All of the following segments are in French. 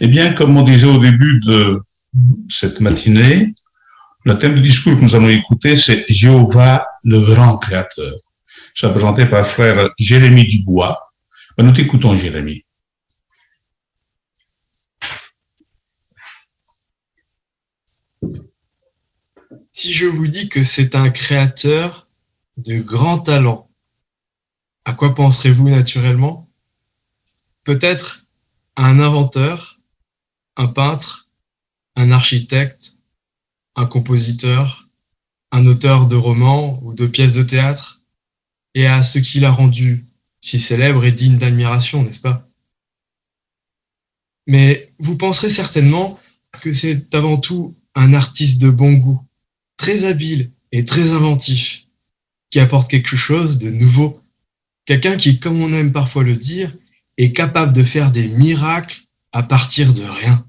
Eh bien, comme on disait au début de cette matinée, le thème du discours que nous allons écouter, c'est Jéhovah, le grand créateur. C'est présenté par frère Jérémie Dubois. Nous t'écoutons, Jérémie. Si je vous dis que c'est un créateur de grand talent, à quoi penserez-vous naturellement? Peut-être un inventeur, un peintre, un architecte, un compositeur, un auteur de romans ou de pièces de théâtre, et à ce qui l'a rendu si célèbre et digne d'admiration, n'est-ce pas? Mais vous penserez certainement que c'est avant tout un artiste de bon goût, très habile et très inventif, qui apporte quelque chose de nouveau. Quelqu'un qui, comme on aime parfois le dire, est capable de faire des miracles à partir de rien.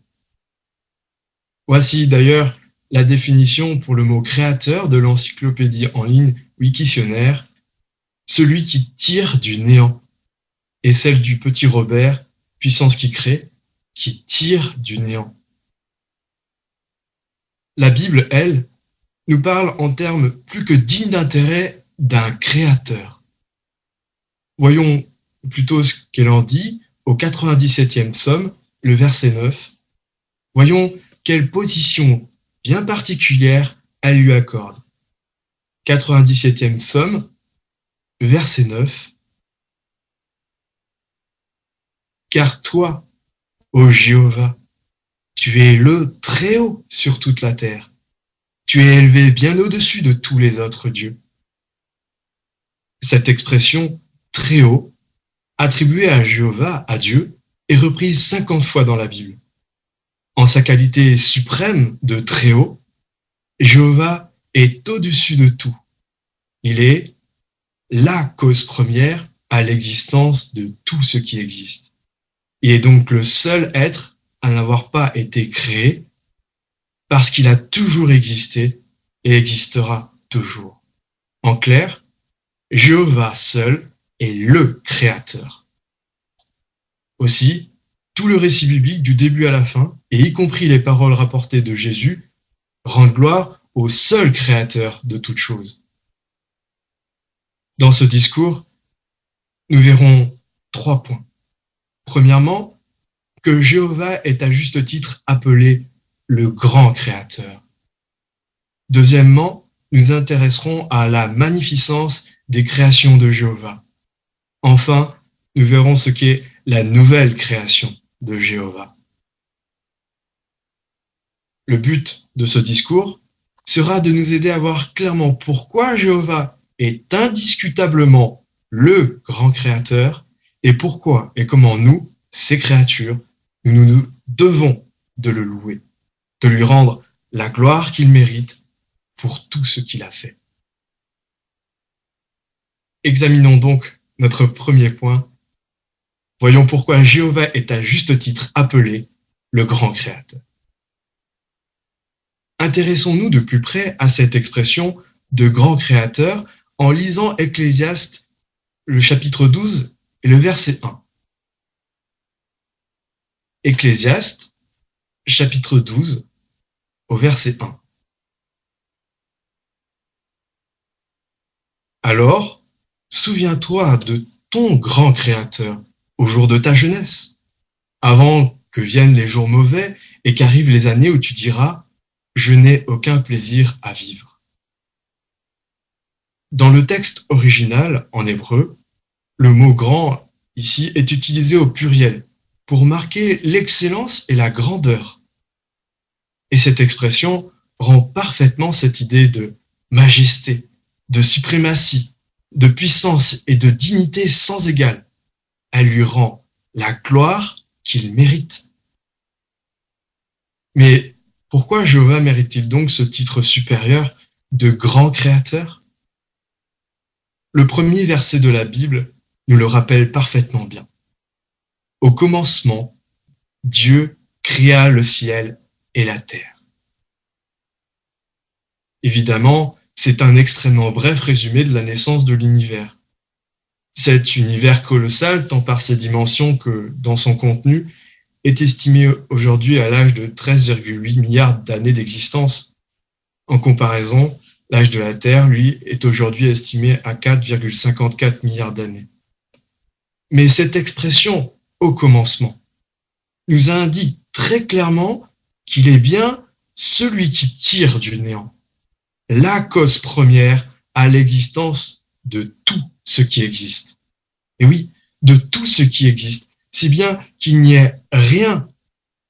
Voici d'ailleurs la définition pour le mot créateur de l'encyclopédie en ligne Wikitionnaire, celui qui tire du néant, et celle du petit Robert, puissance qui crée, qui tire du néant. La Bible, elle, nous parle en termes plus que dignes d'intérêt d'un créateur. Voyons plutôt ce qu'elle en dit au 97e psaume, le verset 9. Voyons quelle position bien particulière elle lui accorde. 97e psaume, verset 9. Car toi, ô Jéhovah, tu es le Très-Haut sur toute la terre. Tu es élevé bien au-dessus de tous les autres dieux. Cette expression Très-Haut, attribuée à Jéhovah, à Dieu, est reprise 50 fois dans la Bible. En sa qualité suprême de Très-Haut, Jéhovah est au-dessus de tout. Il est la cause première à l'existence de tout ce qui existe. Il est donc le seul être à n'avoir pas été créé parce qu'il a toujours existé et existera toujours. En clair, Jéhovah seul est le créateur. Aussi, tout le récit biblique du début à la fin, et y compris les paroles rapportées de Jésus, rendent gloire au seul créateur de toutes choses. Dans ce discours, nous verrons 3 points. Premièrement, que Jéhovah est à juste titre appelé le grand créateur. Deuxièmement, nous intéresserons à la magnificence des créations de Jéhovah. Enfin, nous verrons ce qu'est la nouvelle création de Jéhovah. Le but de ce discours sera de nous aider à voir clairement pourquoi Jéhovah est indiscutablement le grand créateur et pourquoi et comment nous, ses créatures, nous devons de le louer, de lui rendre la gloire qu'il mérite pour tout ce qu'il a fait. Examinons donc notre premier point. Voyons pourquoi Jéhovah est à juste titre appelé le grand créateur. Intéressons-nous de plus près à cette expression de grand créateur en lisant Ecclésiaste, le chapitre 12 et le verset 1. Ecclésiaste, chapitre 12, au verset 1. Alors, souviens-toi de ton grand créateur au jour de ta jeunesse, avant que viennent les jours mauvais et qu'arrivent les années où tu diras « Je n'ai aucun plaisir à vivre ». Dans le texte original, en hébreu, le mot « grand » ici est utilisé au pluriel pour marquer l'excellence et la grandeur. Et cette expression rend parfaitement cette idée de majesté, de suprématie, de puissance et de dignité sans égale. Elle lui rend la gloire qu'il mérite. Mais pourquoi Jéhovah mérite-t-il donc ce titre supérieur de grand créateur? Le premier verset de la Bible nous le rappelle parfaitement bien. Au commencement, Dieu créa le ciel et la terre. Évidemment, c'est un extrêmement bref résumé de la naissance de l'univers. Cet univers colossal, tant par ses dimensions que dans son contenu, est estimé aujourd'hui à l'âge de 13,8 milliards d'années d'existence. En comparaison, l'âge de la Terre, lui, est aujourd'hui estimé à 4,54 milliards d'années. Mais cette expression « au commencement » nous indique très clairement qu'il est bien celui qui tire du néant, la cause première à l'existence de tout ce qui existe. Et oui, de tout ce qui existe, si bien qu'il n'y ait rien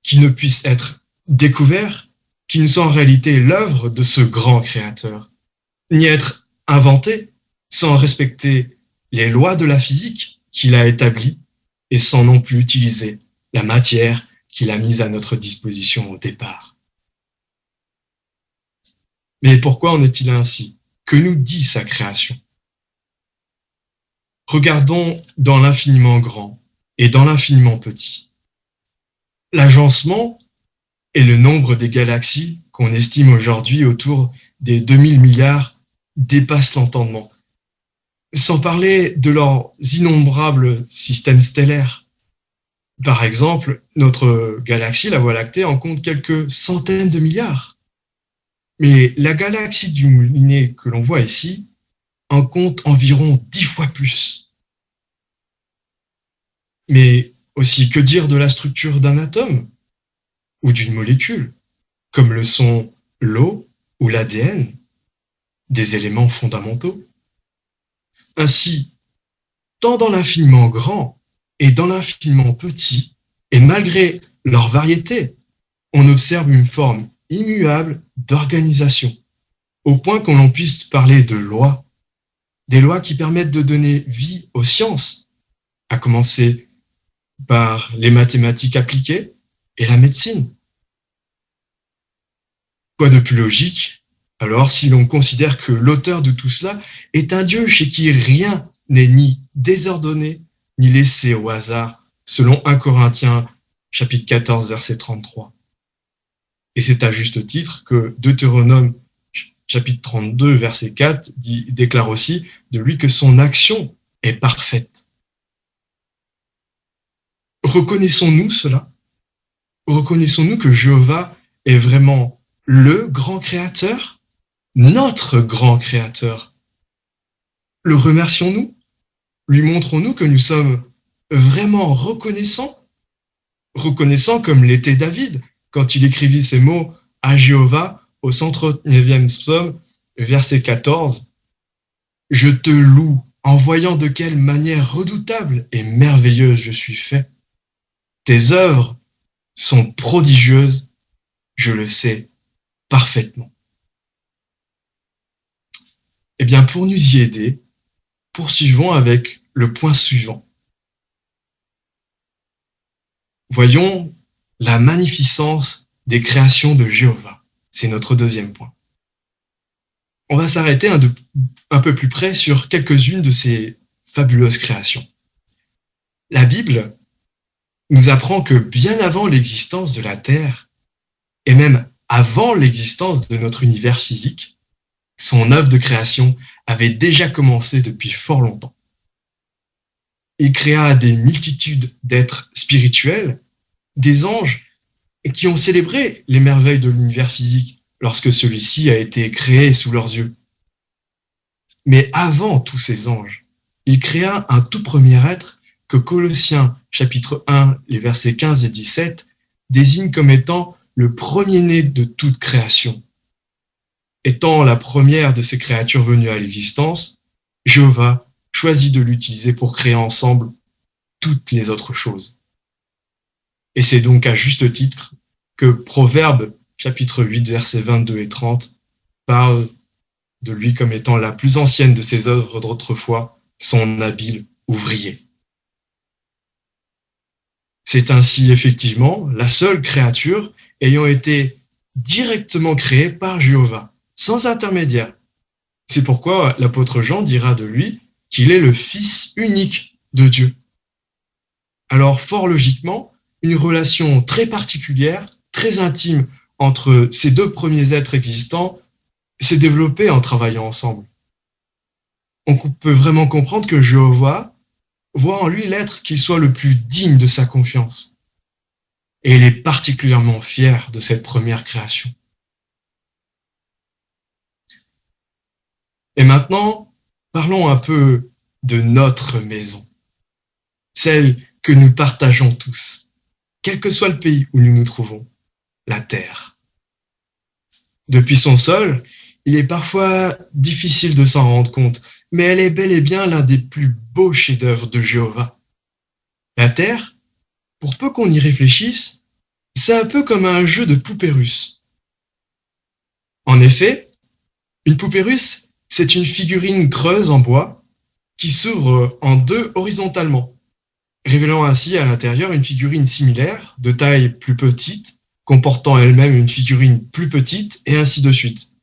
qui ne puisse être découvert, qui ne soit en réalité l'œuvre de ce grand créateur, ni être inventé sans respecter les lois de la physique qu'il a établies et sans non plus utiliser la matière qu'il a mise à notre disposition au départ. Mais pourquoi en est-il ainsi? Que nous dit sa création? Regardons dans l'infiniment grand et dans l'infiniment petit. L'agencement et le nombre des galaxies qu'on estime aujourd'hui autour des 2000 milliards dépassent l'entendement, sans parler de leurs innombrables systèmes stellaires. Par exemple, notre galaxie, la Voie lactée, en compte quelques centaines de milliards. Mais la galaxie du Moulinet que l'on voit ici en compte environ 10 fois plus. Mais aussi, que dire de la structure d'un atome ou d'une molécule, comme le sont l'eau ou l'ADN, des éléments fondamentaux. Ainsi, tant dans l'infiniment grand et dans l'infiniment petit, et malgré leur variété, on observe une forme immuable d'organisation, au point qu'on en puisse parler de lois, des lois qui permettent de donner vie aux sciences, à commencer par les mathématiques appliquées et la médecine. Quoi de plus logique, alors, si l'on considère que l'auteur de tout cela est un Dieu chez qui rien n'est ni désordonné, ni laissé au hasard, selon 1 Corinthiens, chapitre 14, verset 33. Et c'est à juste titre que Deutéronome, chapitre 32, verset 4, déclare aussi de lui que son action est parfaite. Reconnaissons-nous cela? Reconnaissons-nous que Jéhovah est vraiment le grand créateur? Notre grand créateur. Le remercions-nous? Lui montrons-nous que nous sommes vraiment reconnaissants? Reconnaissants comme l'était David quand il écrivit ces mots à Jéhovah au 139e psaume, verset 14. « Je te loue en voyant de quelle manière redoutable et merveilleuse je suis fait. Tes œuvres sont prodigieuses, je le sais parfaitement. » Eh bien, pour nous y aider, poursuivons avec le point suivant. Voyons la magnificence des créations de Jéhovah. C'est notre deuxième point. On va s'arrêter un peu plus près sur quelques-unes de ces fabuleuses créations. La Bible nous apprend que bien avant l'existence de la Terre, et même avant l'existence de notre univers physique, son œuvre de création avait déjà commencé depuis fort longtemps. Il créa des multitudes d'êtres spirituels, des anges, qui ont célébré les merveilles de l'univers physique lorsque celui-ci a été créé sous leurs yeux. Mais avant tous ces anges, il créa un tout premier être que Colossiens chapitre 1, les versets 15 et 17 désigne comme étant le premier-né de toute création. Étant la première de ces créatures venues à l'existence, Jéhovah choisit de l'utiliser pour créer ensemble toutes les autres choses. Et c'est donc à juste titre que Proverbes, chapitre 8, versets 22 et 30, parle de lui comme étant la plus ancienne de ses œuvres d'autrefois, son habile ouvrier. C'est ainsi effectivement la seule créature ayant été directement créée par Jéhovah, sans intermédiaire. C'est pourquoi l'apôtre Jean dira de lui qu'il est le Fils unique de Dieu. Alors, fort logiquement, une relation très particulière, très intime entre ces deux premiers êtres existants s'est développée en travaillant ensemble. On peut vraiment comprendre que Jéhovah voit en lui l'être qui soit le plus digne de sa confiance. et il est particulièrement fier de cette première création. Et maintenant, parlons un peu de notre maison, celle que nous partageons tous, quel que soit le pays où nous nous trouvons, la Terre. Depuis son sol, il est parfois difficile de s'en rendre compte, mais elle est bel et bien l'un des plus beaux chefs-d'œuvre de Jéhovah. La Terre, pour peu qu'on y réfléchisse, c'est un peu comme un jeu de poupées russes. En effet, une poupée russe, c'est une figurine creuse en bois qui s'ouvre en deux horizontalement, révélant ainsi à l'intérieur une figurine similaire, de taille plus petite, comportant elle-même une figurine plus petite, et ainsi de suite.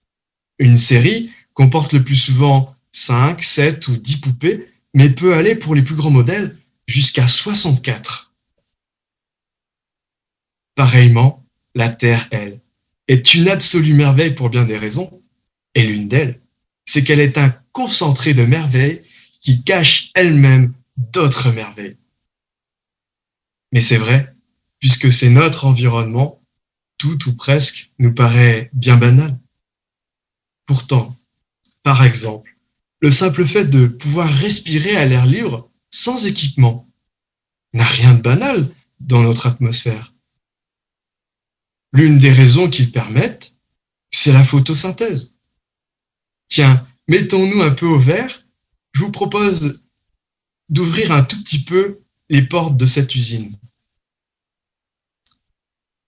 Une série comporte le plus souvent 5, 7 ou 10 poupées, mais peut aller pour les plus grands modèles jusqu'à 64. Pareillement, la Terre, elle, est une absolue merveille pour bien des raisons, et l'une d'elles, c'est qu'elle est un concentré de merveilles qui cache elle-même d'autres merveilles. Mais c'est vrai, puisque c'est notre environnement, tout ou presque nous paraît bien banal. Pourtant, par exemple, le simple fait de pouvoir respirer à l'air libre sans équipement n'a rien de banal dans notre atmosphère. L'une des raisons qu'ils permettent, c'est la photosynthèse. Tiens, mettons-nous un peu au vert, je vous propose d'ouvrir un tout petit peu les portes de cette usine.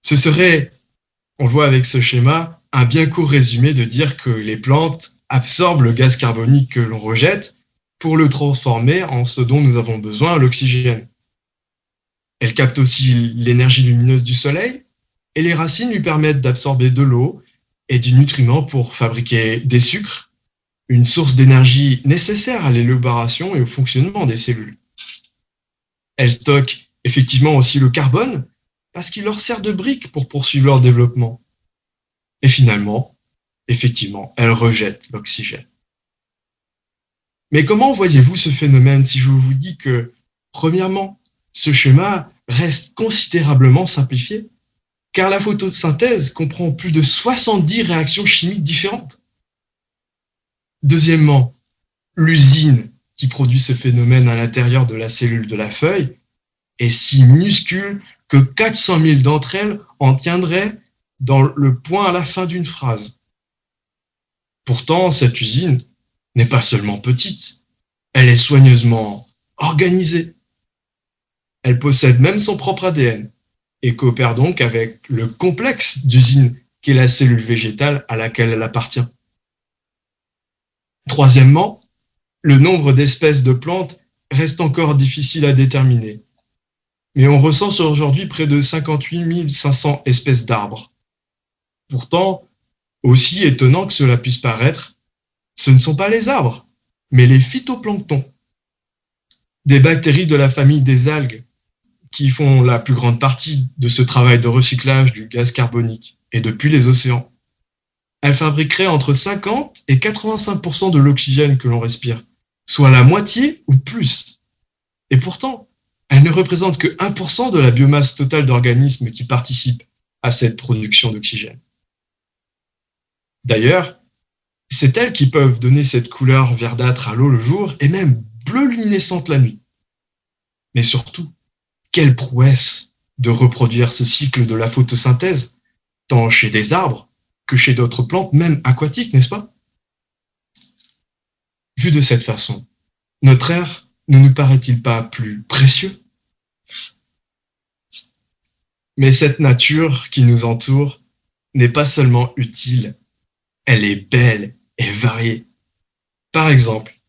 Ce serait, on le voit avec ce schéma, un bien court résumé de dire que les plantes absorbent le gaz carbonique que l'on rejette pour le transformer en ce dont nous avons besoin, l'oxygène. Elles captent aussi l'énergie lumineuse du soleil et les racines lui permettent d'absorber de l'eau et du nutriment pour fabriquer des sucres, une source d'énergie nécessaire à l'élaboration et au fonctionnement des cellules. Elles stockent effectivement aussi le carbone parce qu'il leur sert de brique pour poursuivre leur développement. Et finalement, effectivement, elles rejettent l'oxygène. Mais comment voyez-vous ce phénomène si je vous dis que, premièrement, ce schéma reste considérablement simplifié, car la photosynthèse comprend plus de 70 réactions chimiques différentes. Deuxièmement, l'usine qui produit ce phénomène à l'intérieur de la cellule de la feuille est si minuscule que 400 000 d'entre elles en tiendraient dans le point à la fin d'une phrase. Pourtant, cette usine n'est pas seulement petite, elle est soigneusement organisée. Elle possède même son propre ADN et coopère donc avec le complexe d'usine qu'est la cellule végétale à laquelle elle appartient. Troisièmement, le nombre d'espèces de plantes reste encore difficile à déterminer. Mais on recense aujourd'hui près de 58 500 espèces d'arbres. Pourtant, aussi étonnant que cela puisse paraître, ce ne sont pas les arbres, mais les phytoplanctons, des bactéries de la famille des algues qui font la plus grande partie de ce travail de recyclage du gaz carbonique et depuis les océans. Elles fabriqueraient entre 50 et 85% de l'oxygène que l'on respire, soit la moitié ou plus. Et pourtant, elles ne représentent que 1% de la biomasse totale d'organismes qui participent à cette production d'oxygène. D'ailleurs, c'est elles qui peuvent donner cette couleur verdâtre à l'eau le jour et même bleu luminescente la nuit. Mais surtout, quelle prouesse de reproduire ce cycle de la photosynthèse, tant chez des arbres que chez d'autres plantes, même aquatiques, n'est-ce pas? Vu de cette façon, notre air ne nous paraît-il pas plus précieux? Mais cette nature qui nous entoure n'est pas seulement utile, elle est belle et variée. Par exemple,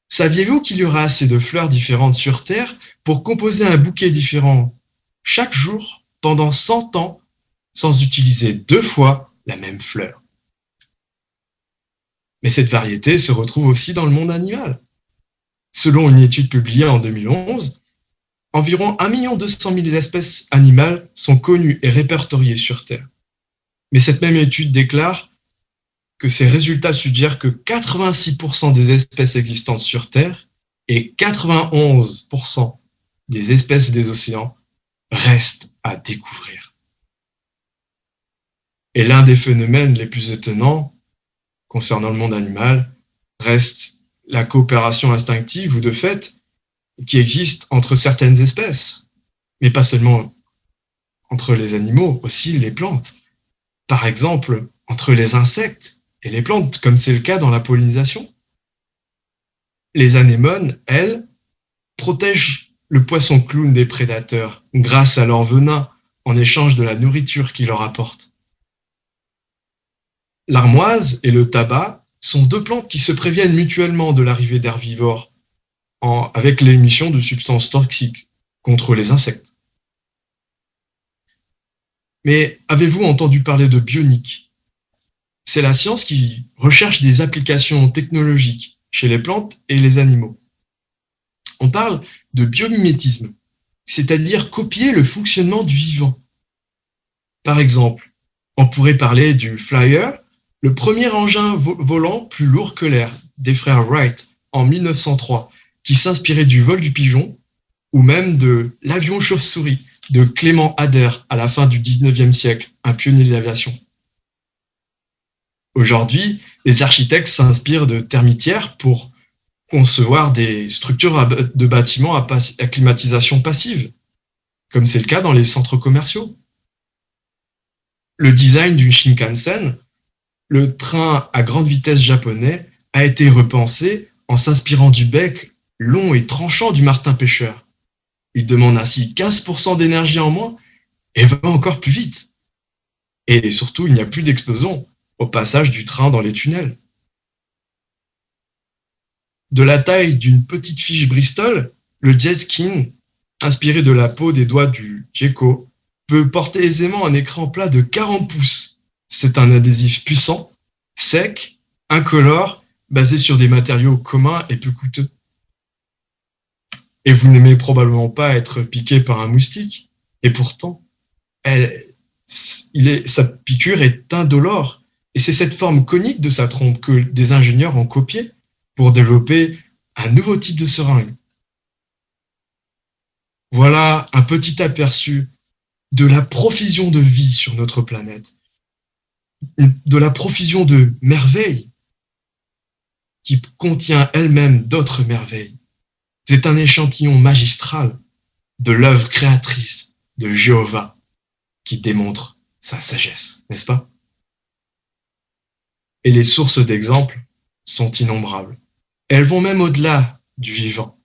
saviez-vous qu'il y aura assez de fleurs différentes sur Terre pour composer un bouquet différent chaque jour pendant 100 ans sans utiliser 2 fois la même fleur? Mais cette variété se retrouve aussi dans le monde animal. Selon une étude publiée en 2011, environ 1 200 000 espèces animales sont connues et répertoriées sur Terre. Mais cette même étude déclare que ces résultats suggèrent que 86% des espèces existantes sur Terre et 91% des espèces des océans restent à découvrir. Et l'un des phénomènes les plus étonnants concernant le monde animal reste la coopération instinctive ou de fait qui existe entre certaines espèces, mais pas seulement entre les animaux, aussi les plantes. Par exemple, entre les insectes et les plantes, comme c'est le cas dans la pollinisation. Les anémones, elles, protègent le poisson clown des prédateurs grâce à leur venin en échange de la nourriture qu'ils leur apportent. L'armoise et le tabac sont deux plantes qui se préviennent mutuellement de l'arrivée d'herbivores avec l'émission de substances toxiques contre les insectes. Mais avez-vous entendu parler de bionique? C'est la science qui recherche des applications technologiques chez les plantes et les animaux. On parle de biomimétisme, c'est-à-dire copier le fonctionnement du vivant. Par exemple, on pourrait parler du Flyer, le premier engin volant plus lourd que l'air des frères Wright en 1903, qui s'inspirait du vol du pigeon, ou même de l'avion chauve-souris de Clément Ader à la fin du XIXe siècle, un pionnier de l'aviation. Aujourd'hui, les architectes s'inspirent de termitières pour concevoir des structures de bâtiments à climatisation passive, comme c'est le cas dans les centres commerciaux. Le design du Shinkansen, le train à grande vitesse japonais, a été repensé en s'inspirant du bec long et tranchant du martin-pêcheur. Il demande ainsi 15% d'énergie en moins et va encore plus vite. Et surtout, il n'y a plus d'explosion au passage du train dans les tunnels. De la taille d'une petite fiche Bristol, le Jetskin, inspiré de la peau des doigts du gecko, peut porter aisément un écran plat de 40 pouces. C'est un adhésif puissant, sec, incolore, basé sur des matériaux communs et peu coûteux. Et vous n'aimez probablement pas être piqué par un moustique. Et pourtant, sa piqûre est indolore. Et c'est cette forme conique de sa trompe que des ingénieurs ont copiée pour développer un nouveau type de seringue. Voilà un petit aperçu de la profusion de vie sur notre planète, de la profusion de merveilles qui contient elle-même d'autres merveilles. C'est un échantillon magistral de l'œuvre créatrice de Jéhovah qui démontre sa sagesse, n'est-ce pas? Et les sources d'exemples sont innombrables. Elles vont même au-delà du vivant.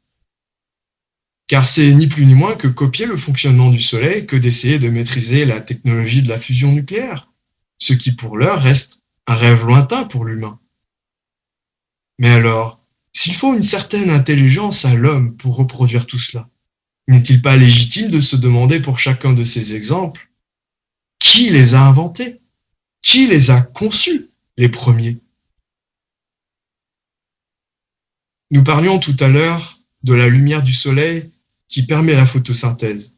Car c'est ni plus ni moins que copier le fonctionnement du Soleil que d'essayer de maîtriser la technologie de la fusion nucléaire, ce qui pour l'heure reste un rêve lointain pour l'humain. Mais alors, s'il faut une certaine intelligence à l'homme pour reproduire tout cela, n'est-il pas légitime de se demander pour chacun de ces exemples qui les a inventés? Qui les a conçus, les premiers? Nous parlions tout à l'heure de la lumière du soleil qui permet la photosynthèse.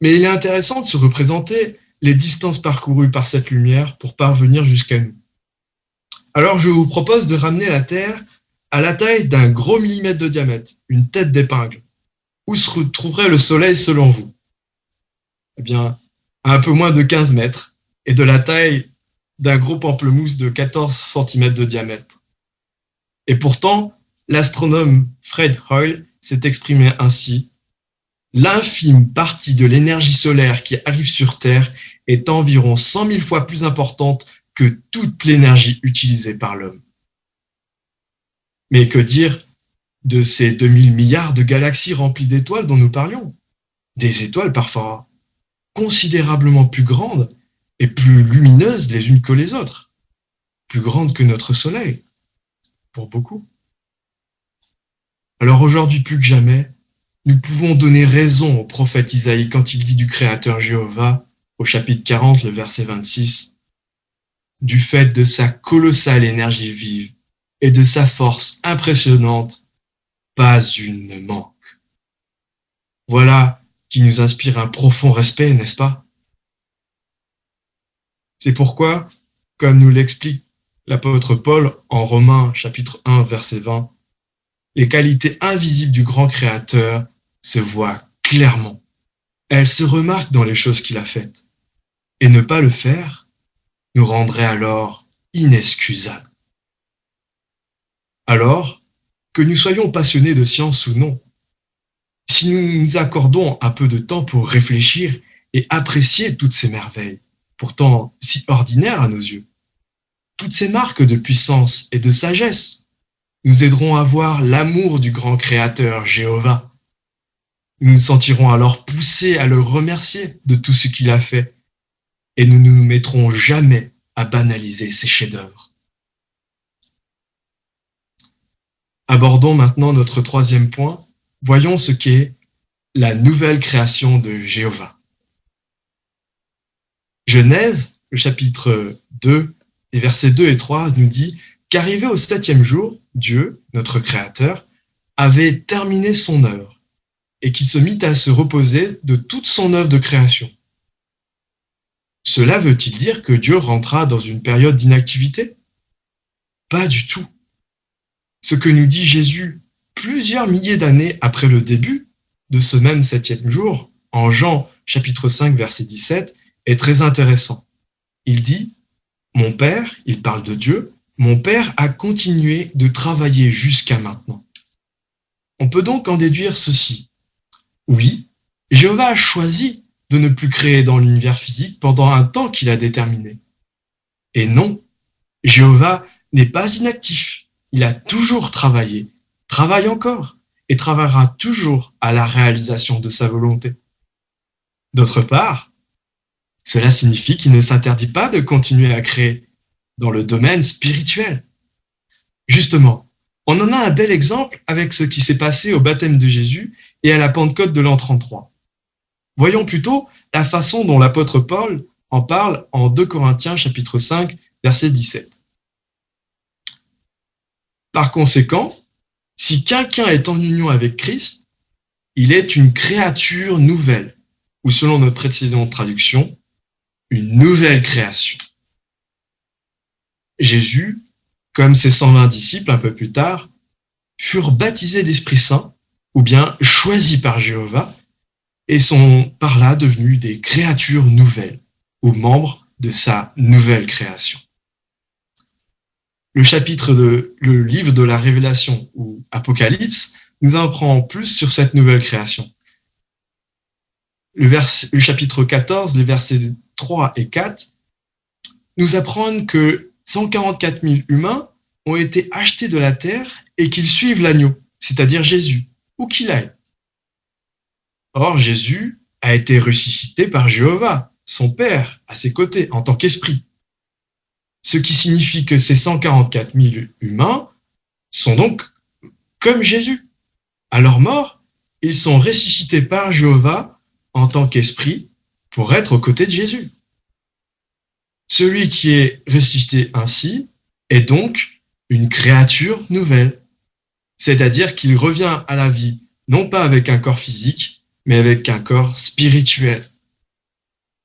Mais il est intéressant de se représenter les distances parcourues par cette lumière pour parvenir jusqu'à nous. Alors je vous propose de ramener la Terre à la taille d'un gros millimètre de diamètre, une tête d'épingle. Où se retrouverait le Soleil selon vous? Eh bien, à un peu moins de 15 mètres et de la taille d'un gros pamplemousse de 14 cm de diamètre. Et pourtant, l'astronome Fred Hoyle s'est exprimé ainsi: l'infime partie de l'énergie solaire qui arrive sur Terre est environ 100 000 fois plus importante que toute l'énergie utilisée par l'homme. Mais que dire de ces 2000 milliards de galaxies remplies d'étoiles dont nous parlions? Des étoiles parfois considérablement plus grandes et plus lumineuses les unes que les autres, plus grandes que notre Soleil, pour beaucoup. Alors aujourd'hui plus que jamais, nous pouvons donner raison au prophète Isaïe quand il dit du Créateur Jéhovah, au chapitre 40, le verset 26, « Du fait de sa colossale énergie vive et de sa force impressionnante, pas une ne manque. » Voilà qui nous inspire un profond respect, n'est-ce pas? C'est pourquoi, comme nous l'explique l'apôtre Paul en Romains chapitre 1, verset 20, les qualités invisibles du grand Créateur se voient clairement. Elles se remarquent dans les choses qu'il a faites. Et ne pas le faire, nous rendrait alors inexcusables. Alors, que nous soyons passionnés de science ou non, si nous nous accordons un peu de temps pour réfléchir et apprécier toutes ces merveilles, pourtant si ordinaires à nos yeux, toutes ces marques de puissance et de sagesse nous aideront à voir l'amour du grand Créateur Jéhovah. Nous nous sentirons alors poussés à le remercier de tout ce qu'il a fait et nous ne nous mettrons jamais à banaliser ses chefs-d'œuvre. Abordons maintenant notre troisième point. Voyons ce qu'est la nouvelle création de Jéhovah. Genèse, le chapitre 2, les versets 2 et 3 nous dit « Qu'arrivé au 7e jour, Dieu, notre Créateur, avait terminé son œuvre et qu'il se mit à se reposer de toute son œuvre de création. » Cela veut-il dire que Dieu rentra dans une période d'inactivité? Pas du tout. Ce que nous dit Jésus plusieurs milliers d'années après le début de ce même 7e jour, en Jean chapitre 5 verset 17, est très intéressant. Il dit « Mon Père, il parle de Dieu, mon Père a continué de travailler jusqu'à maintenant. » On peut donc en déduire ceci. Oui, Jéhovah a choisi de ne plus créer dans l'univers physique pendant un temps qu'il a déterminé. Et non, Jéhovah n'est pas inactif. Il a toujours travaillé, travaille encore et travaillera toujours à la réalisation de sa volonté. D'autre part, cela signifie qu'il ne s'interdit pas de continuer à créer dans le domaine spirituel. Justement, on en a un bel exemple avec ce qui s'est passé au baptême de Jésus et à la Pentecôte de l'an 33. Voyons plutôt la façon dont l'apôtre Paul en parle en 2 Corinthiens chapitre 5 verset 17. Par conséquent, si quelqu'un est en union avec Christ, il est une créature nouvelle, ou selon notre précédente traduction, une nouvelle création. Jésus, comme ses 120 disciples un peu plus tard, furent baptisés d'Esprit Saint, ou bien choisis par Jéhovah, et sont par là devenus des créatures nouvelles, ou membres de sa nouvelle création. Le livre de la Révélation, ou Apocalypse, nous en apprend plus sur cette nouvelle création. Le chapitre 14, les versets 3 et 4, nous apprennent que 144 000 humains ont été achetés de la terre et qu'ils suivent l'agneau, c'est-à-dire Jésus, où qu'il aille. Or, Jésus a été ressuscité par Jéhovah, son Père, à ses côtés, en tant qu'esprit. Ce qui signifie que ces 144 000 humains sont donc comme Jésus. À leur mort, ils sont ressuscités par Jéhovah en tant qu'esprit pour être aux côtés de Jésus. Celui qui est ressuscité ainsi est donc une créature nouvelle, c'est-à-dire qu'il revient à la vie non pas avec un corps physique, mais avec un corps spirituel.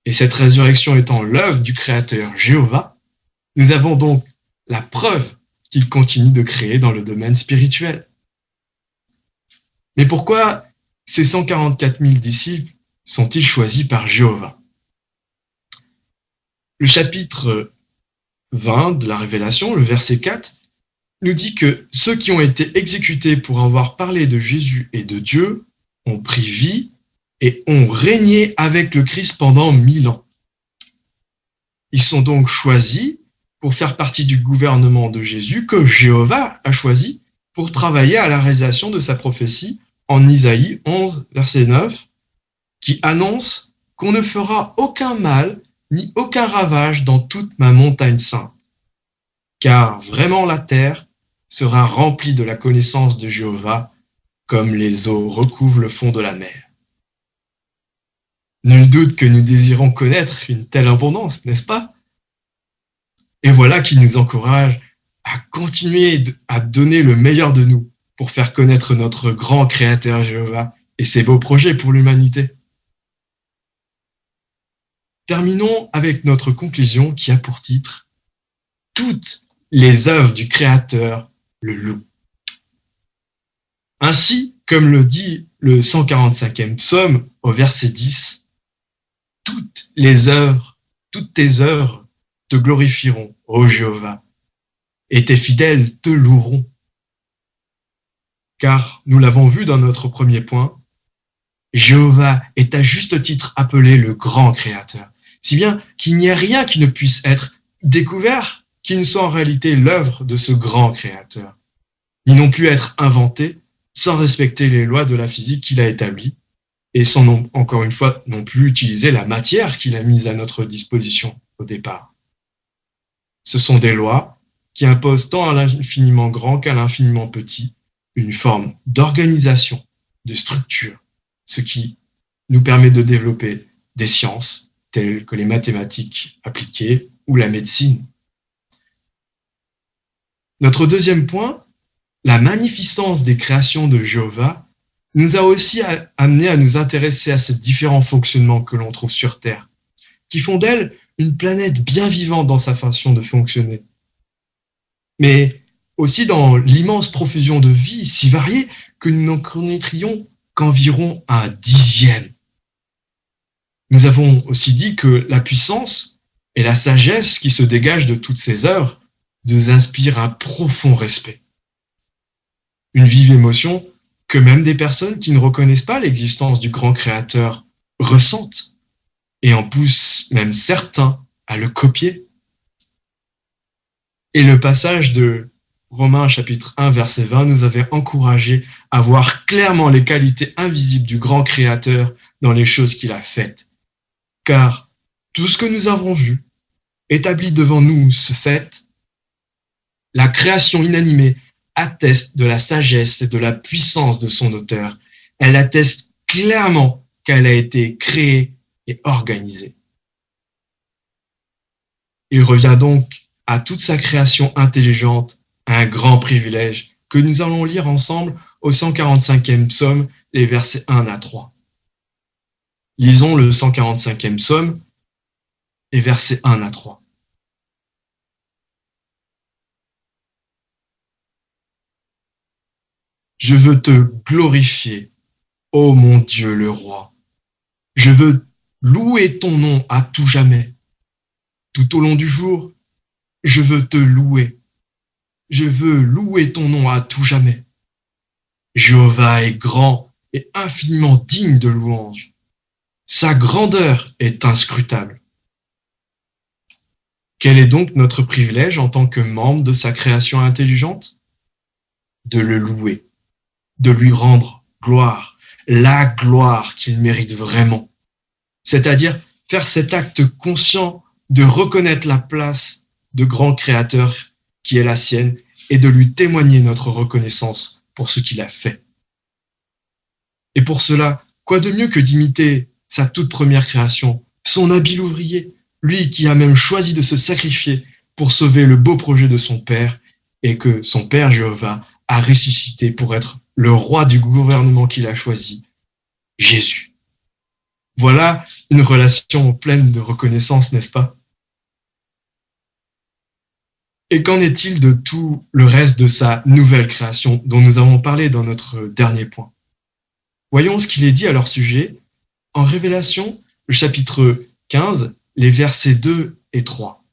Et cette résurrection étant l'œuvre du Créateur Jéhovah, nous avons donc la preuve qu'il continue de créer dans le domaine spirituel. Mais pourquoi ces 144 000 disciples sont-ils choisis par Jéhovah? Le chapitre 20 de la Révélation, le verset 4, nous dit que ceux qui ont été exécutés pour avoir parlé de Jésus et de Dieu ont pris vie et ont régné avec le Christ pendant 1000 ans. Ils sont donc choisis pour faire partie du gouvernement de Jésus que Jéhovah a choisi pour travailler à la réalisation de sa prophétie en Isaïe 11, verset 9, qui annonce qu'on ne fera aucun mal ni aucun ravage dans toute ma montagne sainte, car vraiment la terre sera remplie de la connaissance de Jéhovah comme les eaux recouvrent le fond de la mer. Nul doute que nous désirons connaître une telle abondance, n'est-ce pas? Et voilà qui nous encourage à continuer à donner le meilleur de nous pour faire connaître notre grand Créateur Jéhovah et ses beaux projets pour l'humanité. Terminons avec notre conclusion qui a pour titre « Toutes les œuvres du Créateur le louent ». Ainsi, comme le dit le 145e psaume au verset 10, toutes tes œuvres te glorifieront, ô Jéhovah, et tes fidèles te loueront. Car, nous l'avons vu dans notre premier point, Jéhovah est à juste titre appelé le grand créateur, si bien qu'il n'y a rien qui ne puisse être découvert qui ne soit en réalité l'œuvre de ce grand créateur, ni non plus être inventé sans respecter les lois de la physique qu'il a établies, et sans encore une fois non plus utiliser la matière qu'il a mise à notre disposition au départ. Ce sont des lois qui imposent tant à l'infiniment grand qu'à l'infiniment petit une forme d'organisation, de structure, ce qui nous permet de développer des sciences telles que les mathématiques appliquées ou la médecine. Notre deuxième point, la magnificence des créations de Jéhovah, nous a aussi amené à nous intéresser à ces différents fonctionnements que l'on trouve sur Terre, qui font d'elle une planète bien vivante dans sa façon de fonctionner, mais aussi dans l'immense profusion de vie si variée que nous n'en connaîtrions qu'environ un dixième. Nous avons aussi dit que la puissance et la sagesse qui se dégagent de toutes ces œuvres nous inspirent un profond respect. Une vive émotion que même des personnes qui ne reconnaissent pas l'existence du grand créateur ressentent et en poussent même certains à le copier. Et le passage de Romains chapitre 1 verset 20 nous avait encouragé à voir clairement les qualités invisibles du grand créateur dans les choses qu'il a faites. Car tout ce que nous avons vu, établi devant nous ce fait, la création inanimée atteste de la sagesse et de la puissance de son auteur. Elle atteste clairement qu'elle a été créée et organisée. Il revient donc à toute sa création intelligente un grand privilège que nous allons lire ensemble au 145e psaume, les versets 1 à 3. Lisons le 145e psaume, les versets 1 à 3. Je veux te glorifier, ô mon Dieu le roi. Je veux louer ton nom à tout jamais. Tout au long du jour, je veux te louer. Je veux louer ton nom à tout jamais. Jéhovah est grand et infiniment digne de louange. Sa grandeur est inscrutable. Quel est donc notre privilège en tant que membre de sa création intelligente? De le louer, de lui rendre gloire, la gloire qu'il mérite vraiment. C'est-à-dire faire cet acte conscient de reconnaître la place de grand créateur qui est la sienne et de lui témoigner notre reconnaissance pour ce qu'il a fait. Et pour cela, quoi de mieux que d'imiter sa toute première création, son habile ouvrier, lui qui a même choisi de se sacrifier pour sauver le beau projet de son père et que son père Jéhovah a ressuscité pour être le roi du gouvernement qu'il a choisi, Jésus. Voilà une relation pleine de reconnaissance, n'est-ce pas? Et qu'en est-il de tout le reste de sa nouvelle création dont nous avons parlé dans notre dernier point? Voyons ce qu'il est dit à leur sujet en Révélation, le chapitre 15, les versets 2 et 3.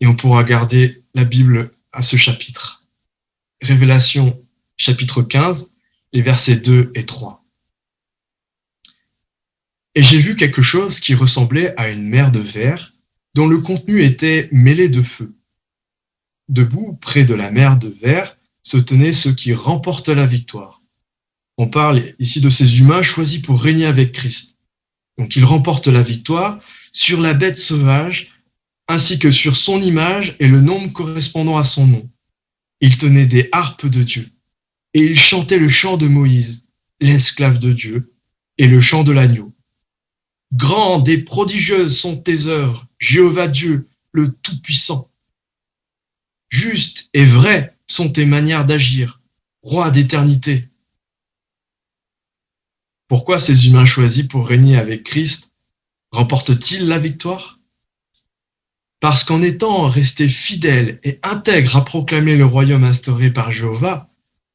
Et on pourra garder la Bible à ce chapitre. Révélation, chapitre 15, les versets 2 et 3. Et j'ai vu quelque chose qui ressemblait à une mer de verre, dont le contenu était mêlé de feu. Debout, près de la mer de verre, se tenaient ceux qui remportent la victoire. On parle ici de ces humains choisis pour régner avec Christ. Donc ils remportent la victoire sur la bête sauvage, ainsi que sur son image et le nombre correspondant à son nom. Ils tenaient des harpes de Dieu, et ils chantaient le chant de Moïse, l'esclave de Dieu, et le chant de l'agneau. Grandes et prodigieuses sont tes œuvres, Jéhovah Dieu, le Tout-Puissant. Justes et vraies sont tes manières d'agir, roi d'éternité. Pourquoi ces humains choisis pour régner avec Christ remportent-ils la victoire? Parce qu'en étant restés fidèles et intègres à proclamer le royaume instauré par Jéhovah,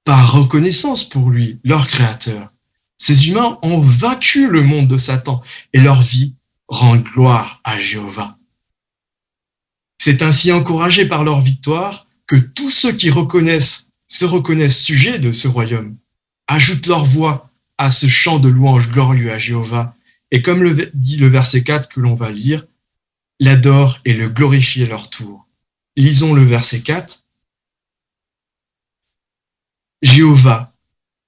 par reconnaissance pour lui, leur Créateur, ces humains ont vaincu le monde de Satan et leur vie rendent gloire à Jéhovah. C'est ainsi encouragé par leur victoire que tous ceux qui se reconnaissent sujets de ce royaume ajoutent leur voix à ce chant de louange glorieux à Jéhovah. Et comme le dit le verset 4 que l'on va lire, l'adorent et le glorifient à leur tour. Lisons le verset 4. Jéhovah,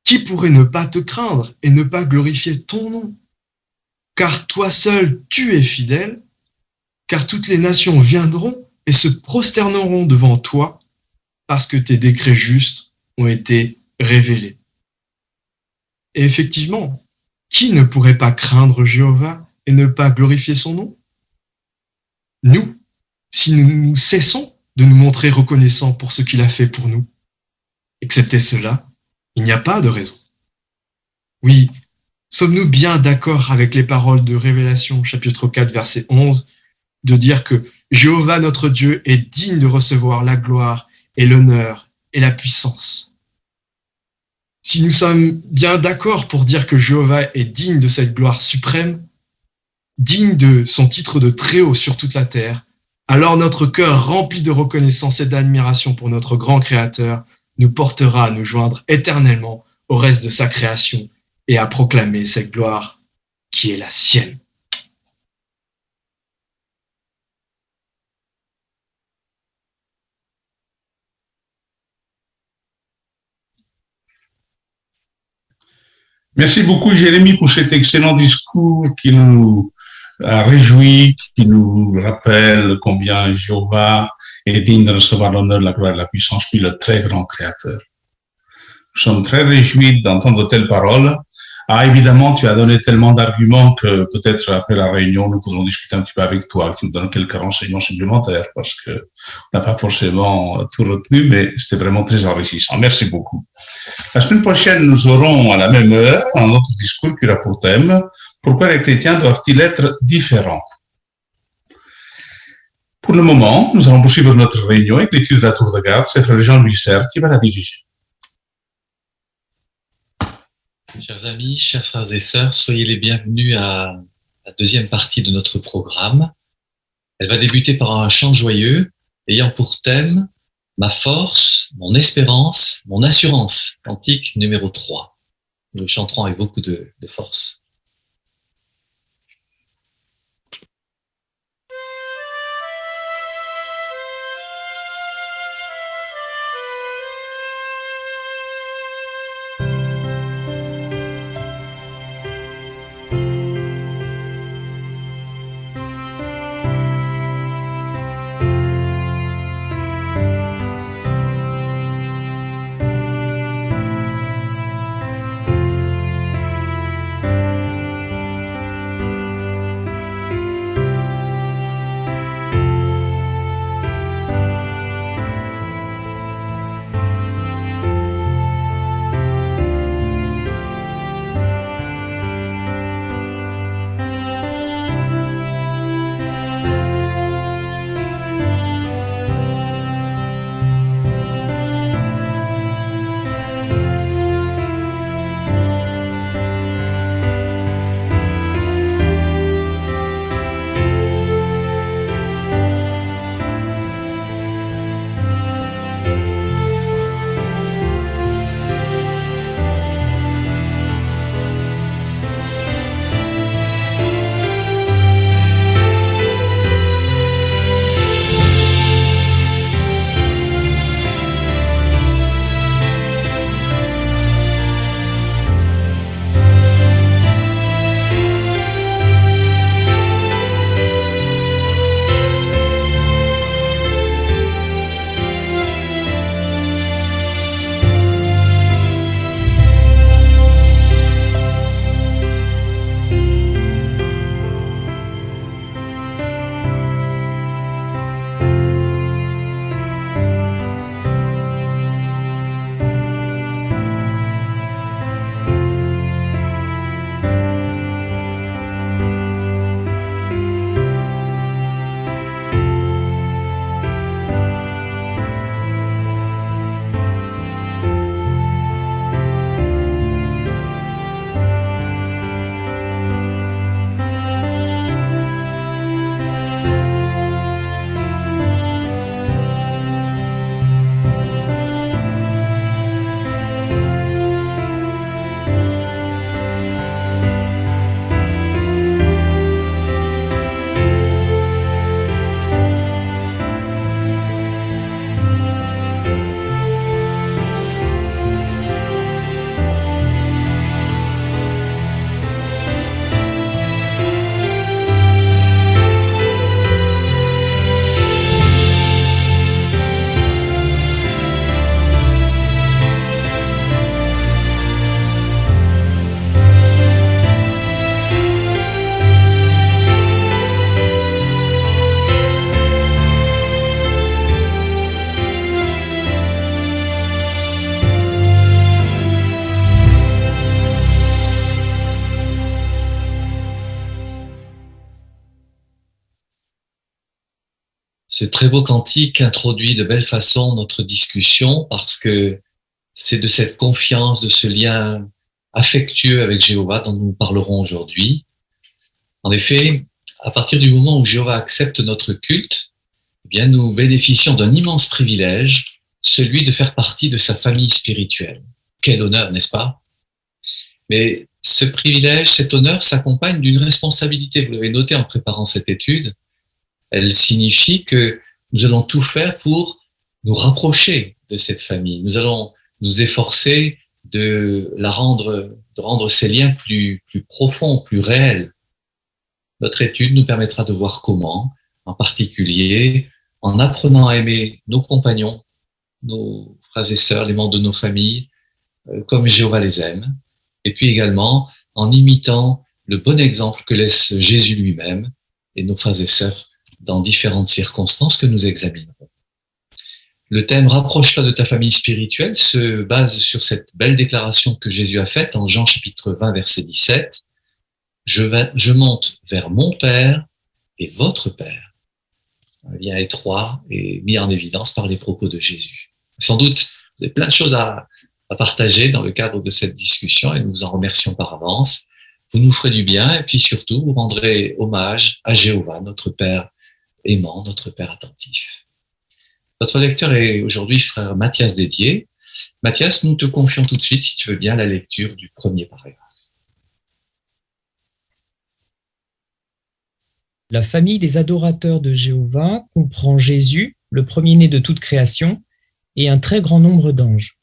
qui pourrait ne pas te craindre et ne pas glorifier ton nom? Car toi seul, tu es fidèle, car toutes les nations viendront et se prosterneront devant toi, parce que tes décrets justes ont été révélés. Et effectivement, qui ne pourrait pas craindre Jéhovah et ne pas glorifier son nom? Nous, si nous cessons de nous montrer reconnaissants pour ce qu'il a fait pour nous. Excepté cela, il n'y a pas de raison. Oui, sommes-nous bien d'accord avec les paroles de Révélation chapitre 4 verset 11 de dire que Jéhovah notre Dieu est digne de recevoir la gloire et l'honneur et la puissance. Si nous sommes bien d'accord pour dire que Jéhovah est digne de cette gloire suprême, digne de son titre de Très-Haut sur toute la terre, alors notre cœur rempli de reconnaissance et d'admiration pour notre grand Créateur nous portera à nous joindre éternellement au reste de sa création et à proclamer cette gloire qui est la sienne. Merci beaucoup, Jérémie, pour cet excellent discours qui nous a réjouis, qui nous rappelle combien Jéhovah est digne de recevoir l'honneur, la gloire et la puissance, puis le très grand Créateur. Nous sommes très réjouis d'entendre de telles paroles. Ah, évidemment, tu as donné tellement d'arguments que peut-être après la réunion, nous pourrons discuter un petit peu avec toi, que tu nous donnes quelques renseignements supplémentaires, parce que on n'a pas forcément tout retenu, mais c'était vraiment très enrichissant. Merci beaucoup. La semaine prochaine, nous aurons à la même heure un autre discours qui aura pour thème « Pourquoi les chrétiens doivent-ils être différents ?» Pour le moment, nous allons poursuivre notre réunion avec l'étude de la tour de garde. C'est frère Jean-Louis Serre qui va la diriger. Chers amis, chers frères et sœurs, soyez les bienvenus à la deuxième partie de notre programme. Elle va débuter par un chant joyeux, ayant pour thème « Ma force, mon espérance, mon assurance », cantique numéro 3. Nous le chanterons avec beaucoup de force. Ce très beau cantique introduit de belle façon notre discussion parce que c'est de cette confiance, de ce lien affectueux avec Jéhovah dont nous parlerons aujourd'hui. En effet, à partir du moment où Jéhovah accepte notre culte, eh bien, nous bénéficions d'un immense privilège, celui de faire partie de sa famille spirituelle. Quel honneur, n'est-ce pas? Mais ce privilège, cet honneur s'accompagne d'une responsabilité. Vous l'avez noté en préparant cette étude. Elle signifie que nous allons tout faire pour nous rapprocher de cette famille. Nous allons nous efforcer de rendre ces liens plus profonds, plus réels. Notre étude nous permettra de voir comment, en particulier, en apprenant à aimer nos compagnons, nos frères et sœurs, les membres de nos familles, comme Jéhovah les aime, et puis également en imitant le bon exemple que laisse Jésus lui-même et nos frères et sœurs dans différentes circonstances que nous examinerons. Le thème « Rapproche-toi de ta famille spirituelle » se base sur cette belle déclaration que Jésus a faite en Jean chapitre 20, verset 17. « Je monte vers mon Père et votre Père ». Un lien étroit et mis en évidence par les propos de Jésus. Sans doute, vous avez plein de choses à partager dans le cadre de cette discussion et nous vous en remercions par avance. Vous nous ferez du bien et puis surtout, vous rendrez hommage à Jéhovah, notre Père aimant, notre Père attentif. Notre lecteur est aujourd'hui frère Mathias Dédier. Mathias, nous te confions tout de suite, si tu veux bien, la lecture du premier paragraphe. La famille des adorateurs de Jéhovah comprend Jésus, le premier-né de toute création, et un très grand nombre d'anges.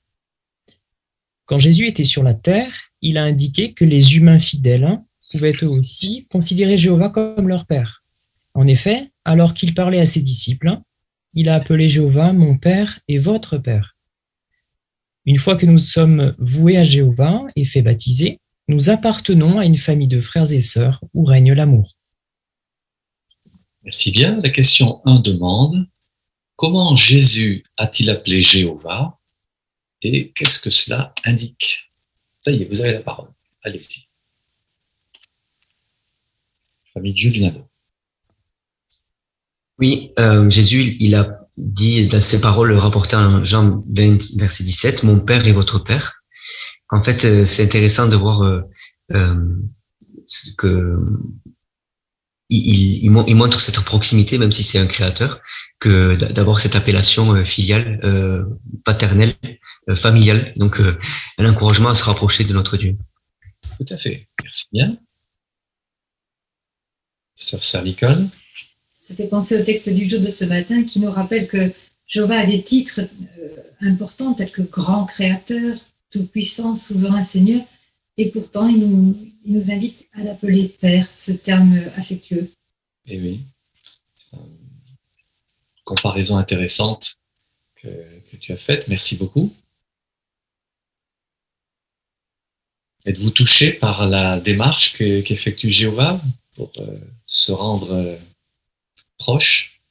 Quand Jésus était sur la terre, il a indiqué que les humains fidèles pouvaient eux aussi considérer Jéhovah comme leur Père. En effet, alors qu'il parlait à ses disciples, il a appelé Jéhovah « mon Père et votre Père ». Une fois que nous sommes voués à Jéhovah et fait baptiser, nous appartenons à une famille de frères et sœurs où règne l'amour. Merci bien. La question 1 demande « Comment Jésus a-t-il appelé Jéhovah et qu'est-ce que cela indique ?» Ça y est, vous avez la parole. Allez-y. Famille Giuliano. Oui, Jésus, il a dit dans ses paroles rapportées en Jean 20, verset 17, « Mon Père est votre Père ». En fait, c'est intéressant de voir que il montre cette proximité, même si c'est un créateur, que d'avoir cette appellation filiale, paternelle, familiale. Donc, un encouragement à se rapprocher de notre Dieu. Tout à fait. Merci bien. Sœur Sarnicole. Ça fait penser au texte du jour de ce matin qui nous rappelle que Jéhovah a des titres importants tels que grand créateur, tout-puissant, souverain Seigneur, et pourtant il nous invite à l'appeler Père, ce terme affectueux. Eh oui, c'est une comparaison intéressante que tu as faite, merci beaucoup. Êtes-vous touché par la démarche qu'effectue Jéhovah pour se rendre proche?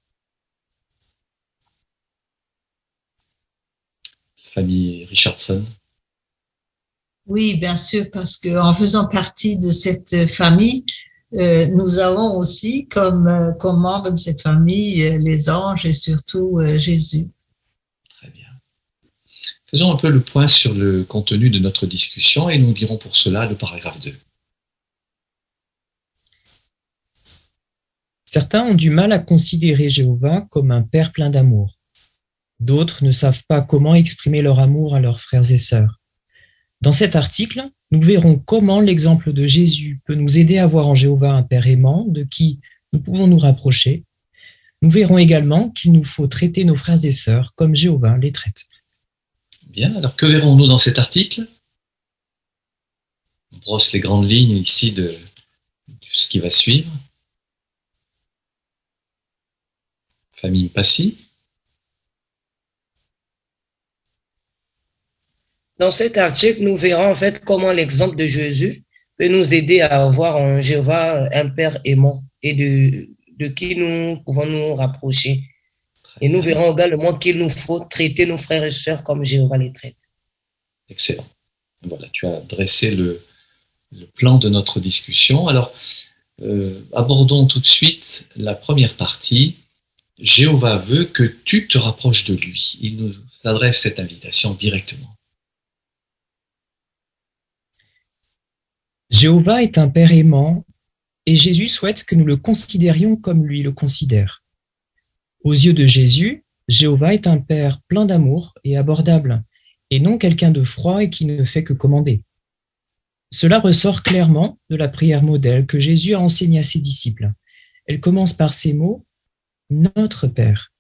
Famille Richardson. Oui, bien sûr, parce qu'en faisant partie de cette famille, nous avons aussi comme membres de cette famille les anges et surtout Jésus. Très bien. Faisons un peu le point sur le contenu de notre discussion et nous dirons pour cela le paragraphe 2. Certains ont du mal à considérer Jéhovah comme un Père plein d'amour. D'autres ne savent pas comment exprimer leur amour à leurs frères et sœurs. Dans cet article, nous verrons comment l'exemple de Jésus peut nous aider à voir en Jéhovah un Père aimant de qui nous pouvons nous rapprocher. Nous verrons également qu'il nous faut traiter nos frères et sœurs comme Jéhovah les traite. Bien, alors que verrons-nous dans cet article? On brosse les grandes lignes ici de ce qui va suivre. Famille Passy. Dans cet article, nous verrons en fait comment l'exemple de Jésus peut nous aider à avoir en Jéhovah un Père aimant et de qui nous pouvons nous rapprocher. Et nous verrons également qu'il nous faut traiter nos frères et sœurs comme Jéhovah les traite. Excellent. Voilà, tu as dressé le plan de notre discussion. Alors, abordons tout de suite la première partie. Jéhovah veut que tu te rapproches de lui. Il nous adresse cette invitation directement. Jéhovah est un Père aimant et Jésus souhaite que nous le considérions comme lui le considère. Aux yeux de Jésus, Jéhovah est un Père plein d'amour et abordable, et non quelqu'un de froid et qui ne fait que commander. Cela ressort clairement de la prière modèle que Jésus a enseignée à ses disciples. Elle commence par ces mots « Notre Père ».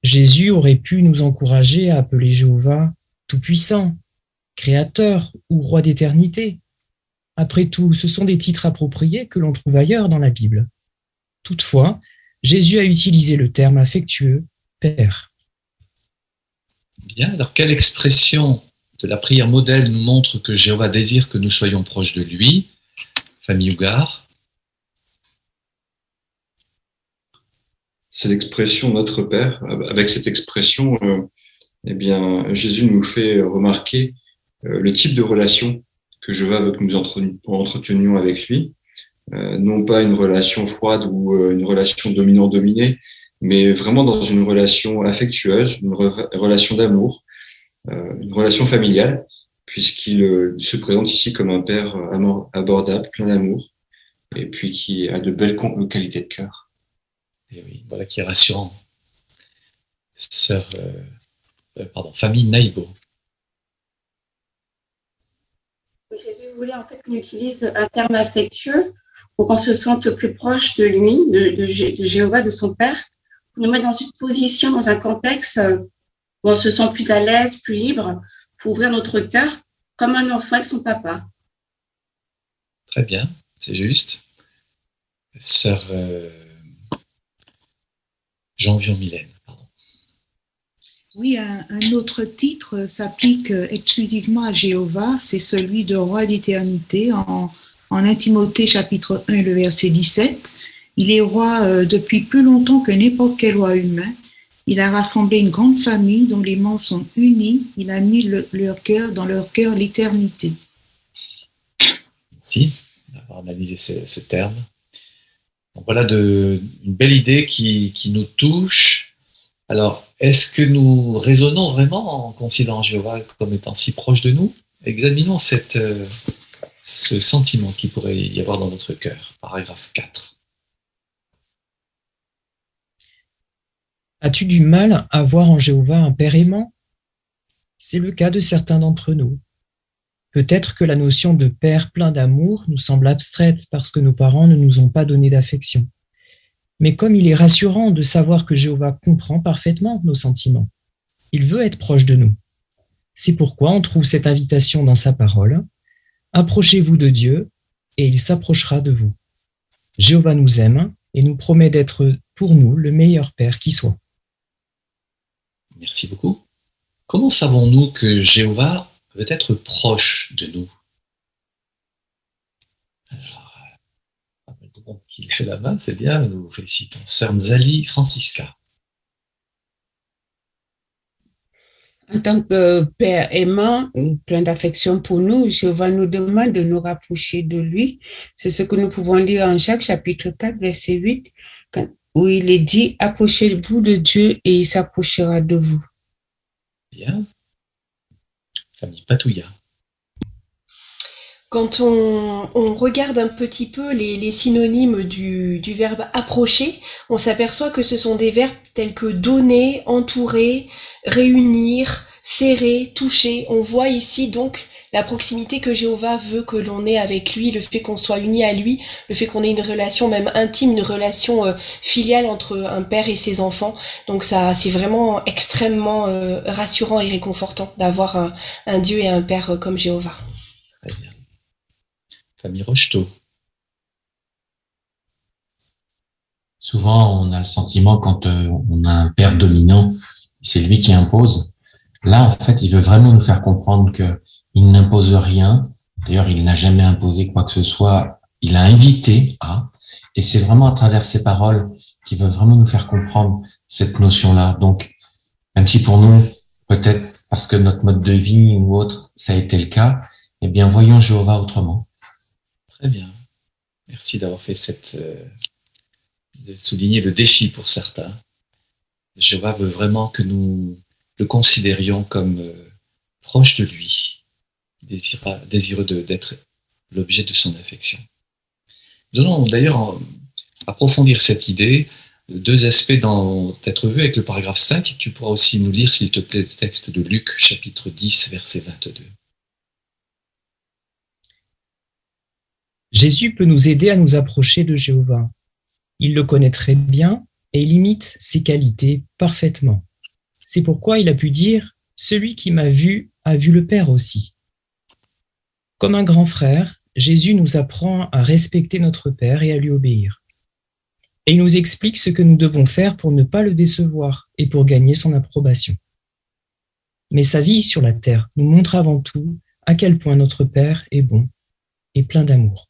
Jésus aurait pu nous encourager à appeler Jéhovah Tout-Puissant, Créateur ou Roi d'éternité. Après tout, ce sont des titres appropriés que l'on trouve ailleurs dans la Bible. Toutefois, Jésus a utilisé le terme affectueux « Père ». Bien, alors quelle expression de la prière modèle nous montre que Jéhovah désire que nous soyons proches de lui? Famille Hougard. C'est l'expression Notre Père. Avec cette expression, eh bien, Jésus nous fait remarquer le type de relation que Jéhovah veut que nous entretenions avec lui. Non pas une relation froide ou une relation dominant-dominé, mais vraiment dans une relation affectueuse, une relation d'amour, une relation familiale, puisqu'il se présente ici comme un père abordable, plein d'amour, et puis qui a de belles qualités de cœur. Et oui, voilà qui est rassurant. Famille Naïbo. Jésus voulait en fait qu'on utilise un terme affectueux pour qu'on se sente plus proche de lui, de Jéhovah, de son Père, pour nous mettre dans une position, dans un contexte où on se sent plus à l'aise, plus libre, pour ouvrir notre cœur comme un enfant avec son papa. Très bien, c'est juste. Sœur Jean-Vion-Mylène, pardon. Oui, un autre titre s'applique exclusivement à Jéhovah, c'est celui de Roi d'éternité en 1 Timothée chapitre 1, le verset 17. Il est roi depuis plus longtemps que n'importe quel roi humain. Il a rassemblé une grande famille dont les membres sont unis. Il a mis leur cœur dans leur cœur l'éternité. Merci d'avoir analysé ce terme. Donc voilà une belle idée qui nous touche. Alors, est-ce que nous raisonnons vraiment en considérant Jéhovah comme étant si proche de nous? Examinons ce sentiment qui pourrait y avoir dans notre cœur. Paragraphe 4. As-tu du mal à voir en Jéhovah un Père aimant? C'est le cas de certains d'entre nous. Peut-être que la notion de Père plein d'amour nous semble abstraite parce que nos parents ne nous ont pas donné d'affection. Mais comme il est rassurant de savoir que Jéhovah comprend parfaitement nos sentiments, il veut être proche de nous. C'est pourquoi on trouve cette invitation dans sa parole. Approchez-vous de Dieu et il s'approchera de vous. Jéhovah nous aime et nous promet d'être pour nous le meilleur Père qui soit. Merci beaucoup. Comment savons-nous que Jéhovah veut être proche de nous? Alors, qui lève la main, c'est bien, nous vous félicitons. Sœur Nzali Francisca. En tant que Père aimant, plein d'affection pour nous, Jéhovah nous demande de nous rapprocher de lui. C'est ce que nous pouvons lire en Jacques chapitre 4, verset 8, où il est dit « Approchez-vous de Dieu et il s'approchera de vous ». Bien. Famille Patouilla. Quand on regarde un petit peu les synonymes du verbe approcher, on s'aperçoit que ce sont des verbes tels que donner, entourer, réunir, serrer, toucher. On voit ici donc la proximité que Jéhovah veut que l'on ait avec lui, le fait qu'on soit uni à lui, le fait qu'on ait une relation même intime, une relation filiale entre un père et ses enfants. Donc ça, c'est vraiment extrêmement rassurant et réconfortant d'avoir un Dieu et un père comme Jéhovah. Très bien. Famille Rocheteau. Souvent, on a le sentiment quand on a un père dominant, c'est lui qui impose. Là, en fait, il veut vraiment nous faire comprendre que il n'impose rien. D'ailleurs, il n'a jamais imposé quoi que ce soit. Il a invité à, et c'est vraiment à travers ces paroles qu'il veut vraiment nous faire comprendre cette notion-là. Donc, même si pour nous, peut-être parce que notre mode de vie ou autre, ça a été le cas, eh bien, voyons Jéhovah autrement. Très bien. Merci d'avoir fait de souligner le défi pour certains. Jéhovah veut vraiment que nous le considérions comme proche de lui, désireux d'être l'objet de son affection. Nous allons d'ailleurs approfondir cette idée. 2 aspects vont être vus avec le paragraphe 5. Tu pourras aussi nous lire, s'il te plaît, le texte de Luc, chapitre 10, verset 22. Jésus peut nous aider à nous approcher de Jéhovah. Il le connaît très bien et il imite ses qualités parfaitement. C'est pourquoi il a pu dire « Celui qui m'a vu a vu le Père aussi ». Comme un grand frère, Jésus nous apprend à respecter notre Père et à lui obéir. Et il nous explique ce que nous devons faire pour ne pas le décevoir et pour gagner son approbation. Mais sa vie sur la terre nous montre avant tout à quel point notre Père est bon et plein d'amour.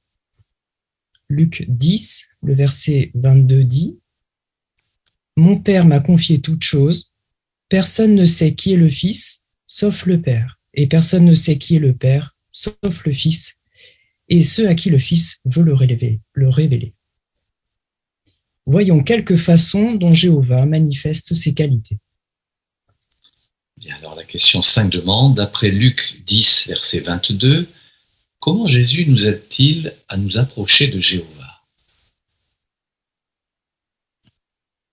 Luc 10, le verset 22 dit « Mon Père m'a confié toute chose, personne ne sait qui est le Fils, sauf le Père, et personne ne sait qui est le Père, sauf le Fils, et ceux à qui le Fils veut le révéler. » Voyons quelques façons dont Jéhovah manifeste ses qualités. Bien, alors la question 5 demande, d'après Luc 10, verset 22, comment Jésus nous aide-t-il à nous approcher de Jéhovah?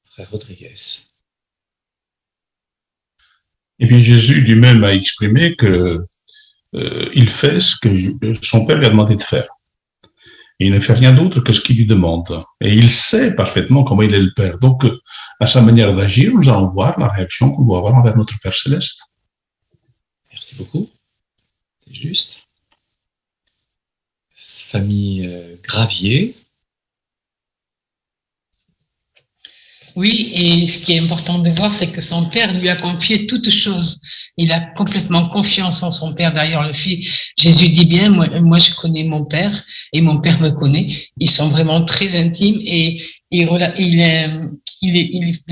Frère Rodriguez. Et bien Jésus lui-même a exprimé que il fait ce que son Père lui a demandé de faire. Et il ne fait rien d'autre que ce qu'il lui demande. Et il sait parfaitement comment il est le Père. Donc, à sa manière d'agir, nous allons voir la réaction qu'on doit avoir envers notre Père céleste. Merci beaucoup. C'est juste. Famille Gravier. Oui, et ce qui est important de voir, c'est que son père lui a confié toutes choses. Il a complètement confiance en son père. D'ailleurs, le fils, Jésus dit bien, moi je connais mon père et mon père me connaît. Ils sont vraiment très intimes et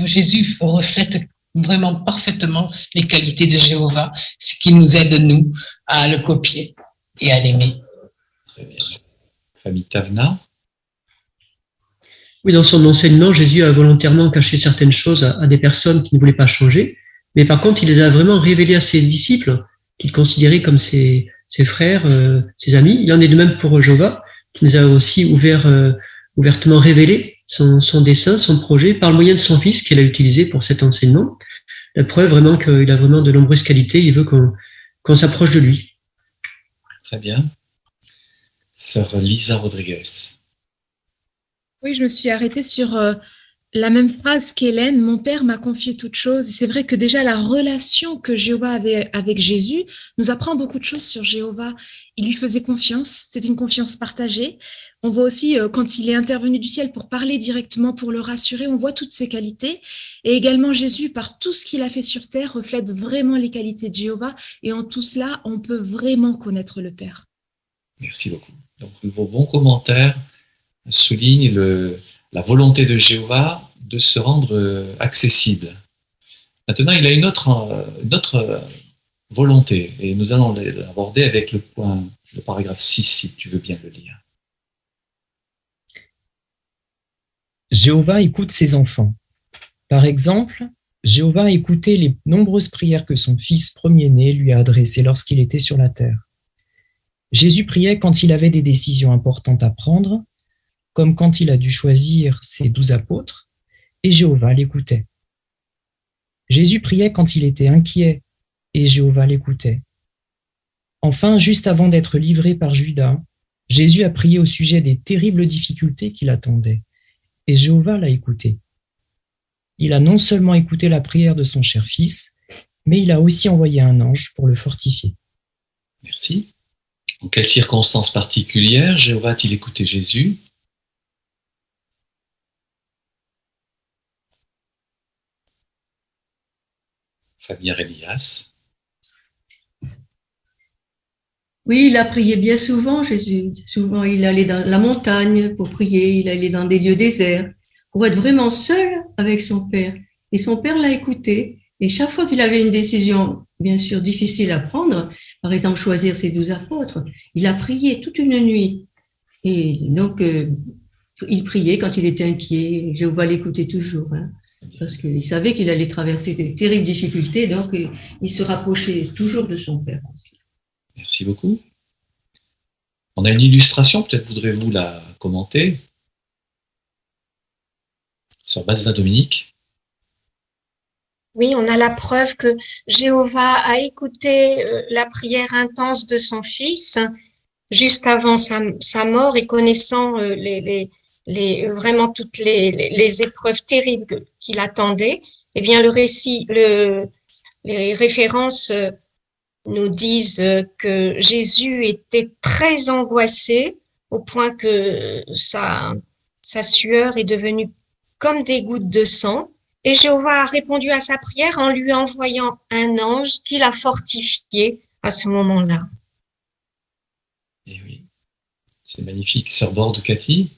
Jésus reflète vraiment parfaitement les qualités de Jéhovah, ce qui nous aide, nous, à le copier et à l'aimer. Très bien. Famille Tavna. Oui, dans son enseignement, Jésus a volontairement caché certaines choses à des personnes qui ne voulaient pas changer, mais par contre, il les a vraiment révélées à ses disciples, qu'il considérait comme ses frères, ses amis. Il en est de même pour Jéhovah, qui nous a aussi ouvertement révélé son dessein, son projet, par le moyen de son Fils qu'il a utilisé pour cet enseignement. La preuve vraiment qu'il a vraiment de nombreuses qualités, il veut qu'on s'approche de lui. Très bien. Sœur Lisa Rodriguez. Oui, je me suis arrêtée sur la même phrase qu'Hélène. Mon Père m'a confié toute chose. Et c'est vrai que déjà la relation que Jéhovah avait avec Jésus nous apprend beaucoup de choses sur Jéhovah. Il lui faisait confiance. C'était une confiance partagée. On voit aussi quand il est intervenu du ciel pour parler directement, pour le rassurer, on voit toutes ses qualités. Et également Jésus, par tout ce qu'il a fait sur terre, reflète vraiment les qualités de Jéhovah. Et en tout cela, on peut vraiment connaître le Père. Merci beaucoup. Donc, vos bons commentaires souligne la volonté de Jéhovah de se rendre accessible. Maintenant, il a une autre volonté, et nous allons l'aborder avec le paragraphe 6, si tu veux bien le lire. Jéhovah écoute ses enfants. Par exemple, Jéhovah a écouté les nombreuses prières que son fils premier-né lui a adressées lorsqu'il était sur la terre. Jésus priait quand il avait des décisions importantes à prendre, comme quand il a dû choisir ses 12 apôtres, et Jéhovah l'écoutait. Jésus priait quand il était inquiet, et Jéhovah l'écoutait. Enfin, juste avant d'être livré par Judas, Jésus a prié au sujet des terribles difficultés qui l'attendaient, et Jéhovah l'a écouté. Il a non seulement écouté la prière de son cher fils, mais il a aussi envoyé un ange pour le fortifier. Merci. En quelles circonstances particulières Jéhovah a-t-il écouté Jésus ? Fabien Elias. Oui, il a prié bien souvent, Jésus. Souvent, il allait dans la montagne pour prier, il allait dans des lieux déserts, pour être vraiment seul avec son Père. Et son Père l'a écouté. Et chaque fois qu'il avait une décision, bien sûr, difficile à prendre, par exemple, choisir ses 12 apôtres, il a prié toute une nuit. Et donc, il priait quand il était inquiet. Jéhovah l'écoutait toujours. Hein. parce qu'il savait qu'il allait traverser des terribles difficultés, donc il se rapprochait toujours de son père aussi. Merci beaucoup. On a une illustration, peut-être voudrez-vous la commenter sur Balsa Dominique. Oui, on a la preuve que Jéhovah a écouté la prière intense de son fils juste avant sa mort et connaissant vraiment toutes les épreuves terribles qu'il attendait. Eh bien, les références nous disent que Jésus était très angoissé au point que sa sueur est devenue comme des gouttes de sang. Et Jéhovah a répondu à sa prière en lui envoyant un ange qui l'a fortifié à ce moment-là. Et oui, c'est magnifique. Sœur Borde, Cathy?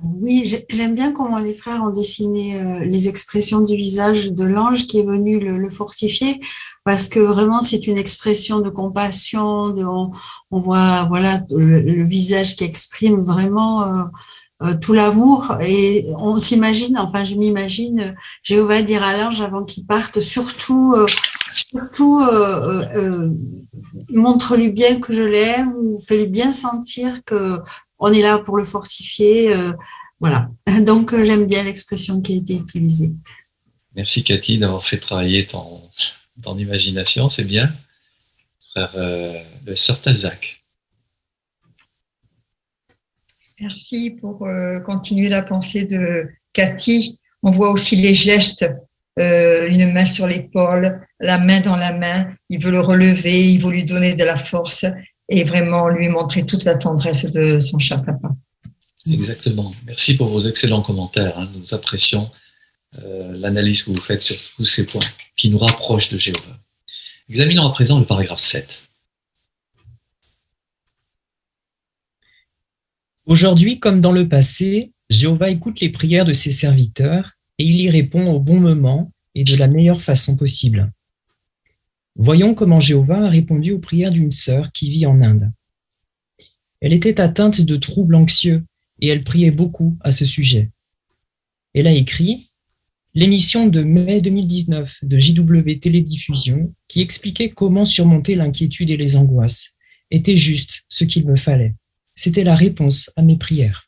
Oui, j'aime bien comment les frères ont dessiné les expressions du visage de l'ange qui est venu le fortifier, parce que vraiment c'est une expression de compassion, on voit voilà le visage qui exprime vraiment tout l'amour, et on s'imagine, enfin je m'imagine Jéhovah dire à l'ange avant qu'il parte, surtout montre-lui bien que je l'aime, ou fais-lui bien sentir que on est là pour le fortifier, voilà. Donc j'aime bien l'expression qui a été utilisée. Merci Cathy d'avoir fait travailler ton imagination, c'est bien. Frère Sœur Talzac. Merci pour continuer la pensée de Cathy. On voit aussi les gestes, une main sur l'épaule, la main dans la main. Il veut le relever, il veut lui donner de la force et vraiment lui montrer toute la tendresse de son cher papa. Exactement. Merci pour vos excellents commentaires. Nous apprécions l'analyse que vous faites sur tous ces points qui nous rapprochent de Jéhovah. Examinons à présent le paragraphe 7. Aujourd'hui, comme dans le passé, Jéhovah écoute les prières de ses serviteurs et il y répond au bon moment et de la meilleure façon possible. Voyons comment Jéhovah a répondu aux prières d'une sœur qui vit en Inde. Elle était atteinte de troubles anxieux et elle priait beaucoup à ce sujet. Elle a écrit « L'émission de mai 2019 de JW Télédiffusion qui expliquait comment surmonter l'inquiétude et les angoisses était juste ce qu'il me fallait. C'était la réponse à mes prières. »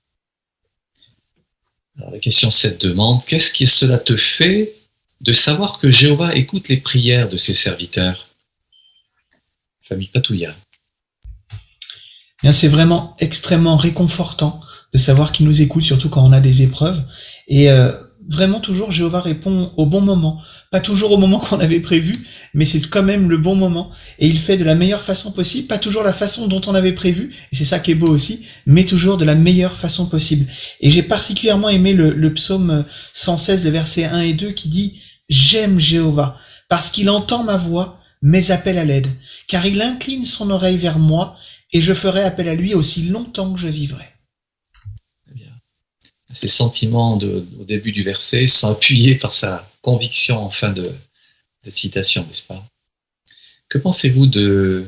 Alors, la question 7 demande « Qu'est-ce que cela te fait de savoir que Jéhovah écoute les prières de ses serviteurs ?» Famille Patouilla. Bien, c'est vraiment extrêmement réconfortant de savoir qu'il nous écoute, surtout quand on a des épreuves. Et vraiment, toujours, Jéhovah répond au bon moment. Pas toujours au moment qu'on avait prévu, mais c'est quand même le bon moment. Et il fait de la meilleure façon possible, pas toujours la façon dont on avait prévu, et c'est ça qui est beau aussi, mais toujours de la meilleure façon possible. Et j'ai particulièrement aimé le psaume 116, le verset 1 et 2, qui dit « J'aime Jéhovah, parce qu'il entend ma voix, mes appels à l'aide, car il incline son oreille vers moi, et je ferai appel à lui aussi longtemps que je vivrai. » Ces sentiments au début du verset sont appuyés par sa conviction en fin de citation, n'est-ce pas? Que pensez-vous de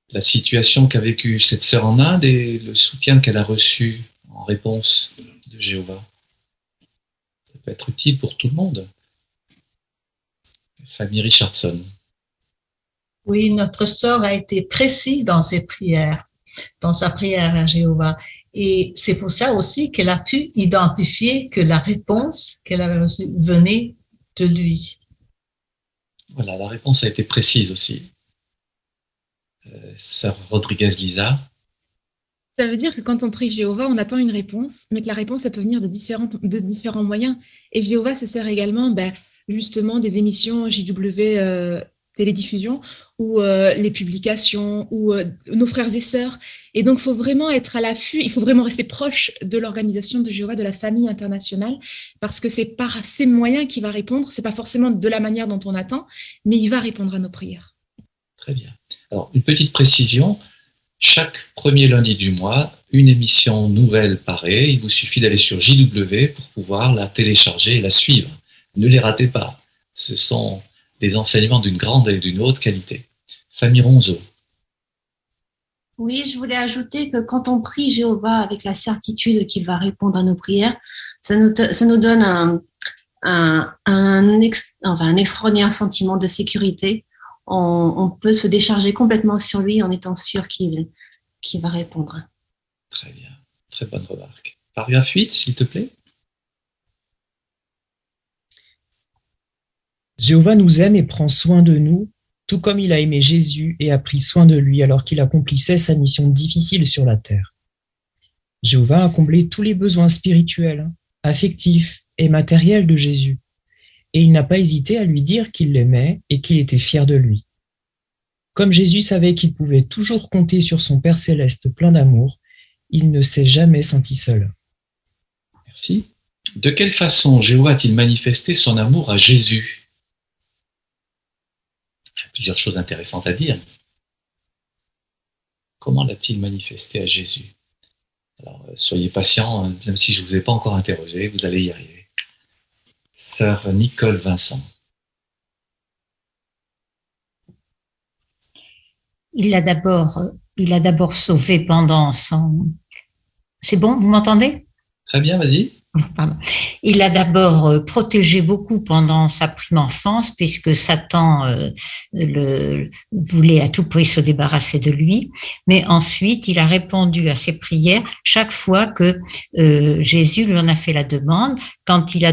la situation qu'a vécue cette sœur en Inde et le soutien qu'elle a reçu en réponse de Jéhovah? Ça peut être utile pour tout le monde. Famille Richardson. Oui, notre sœur a été précise dans ses prières, dans sa prière à Jéhovah. Et c'est pour ça aussi qu'elle a pu identifier que la réponse qu'elle avait reçue venait de lui. Voilà, la réponse a été précise aussi. Sœur Rodriguez-Lisa. Ça veut dire que quand on prie Jéhovah, on attend une réponse, mais que la réponse, elle peut venir de différents moyens. Et Jéhovah se sert également justement des émissions JW Télédiffusion ou les publications ou nos frères et sœurs. Et donc, il faut vraiment être à l'affût, il faut vraiment rester proche de l'organisation de Jéhovah, de la famille internationale, parce que c'est par ces moyens qu'il va répondre. Ce n'est pas forcément de la manière dont on attend, mais il va répondre à nos prières. Très bien. Alors, une petite précision. Chaque premier lundi du mois, une émission nouvelle paraît. Il vous suffit d'aller sur JW pour pouvoir la télécharger et la suivre. Ne les ratez pas. Ce sont des enseignements d'une grande et d'une haute qualité. Famille Ronzeau. Oui, je voulais ajouter que quand on prie Jéhovah avec la certitude qu'il va répondre à nos prières, ça nous donne un extraordinaire sentiment de sécurité. On peut se décharger complètement sur lui en étant sûr qu'il va répondre. Très bien, très bonne remarque. Paragraphe 8, s'il te plaît. Jéhovah nous aime et prend soin de nous, tout comme il a aimé Jésus et a pris soin de lui alors qu'il accomplissait sa mission difficile sur la terre. Jéhovah a comblé tous les besoins spirituels, affectifs et matériels de Jésus, et il n'a pas hésité à lui dire qu'il l'aimait et qu'il était fier de lui. Comme Jésus savait qu'il pouvait toujours compter sur son Père céleste plein d'amour, il ne s'est jamais senti seul. Merci. De quelle façon Jéhovah a-t-il manifesté son amour à Jésus? Il y a plusieurs choses intéressantes à dire. Comment l'a-t-il manifesté à Jésus? Alors, soyez patients, même si je ne vous ai pas encore interrogé, vous allez y arriver. Sœur Nicole Vincent. Il l'a d'abord sauvé pendant son... C'est bon, vous m'entendez? Très bien, vas-y. Pardon. Il l'a d'abord protégé beaucoup pendant sa prime enfance, puisque Satan voulait à tout prix se débarrasser de lui. Mais ensuite, il a répondu à ses prières chaque fois que Jésus lui en a fait la demande. Quand il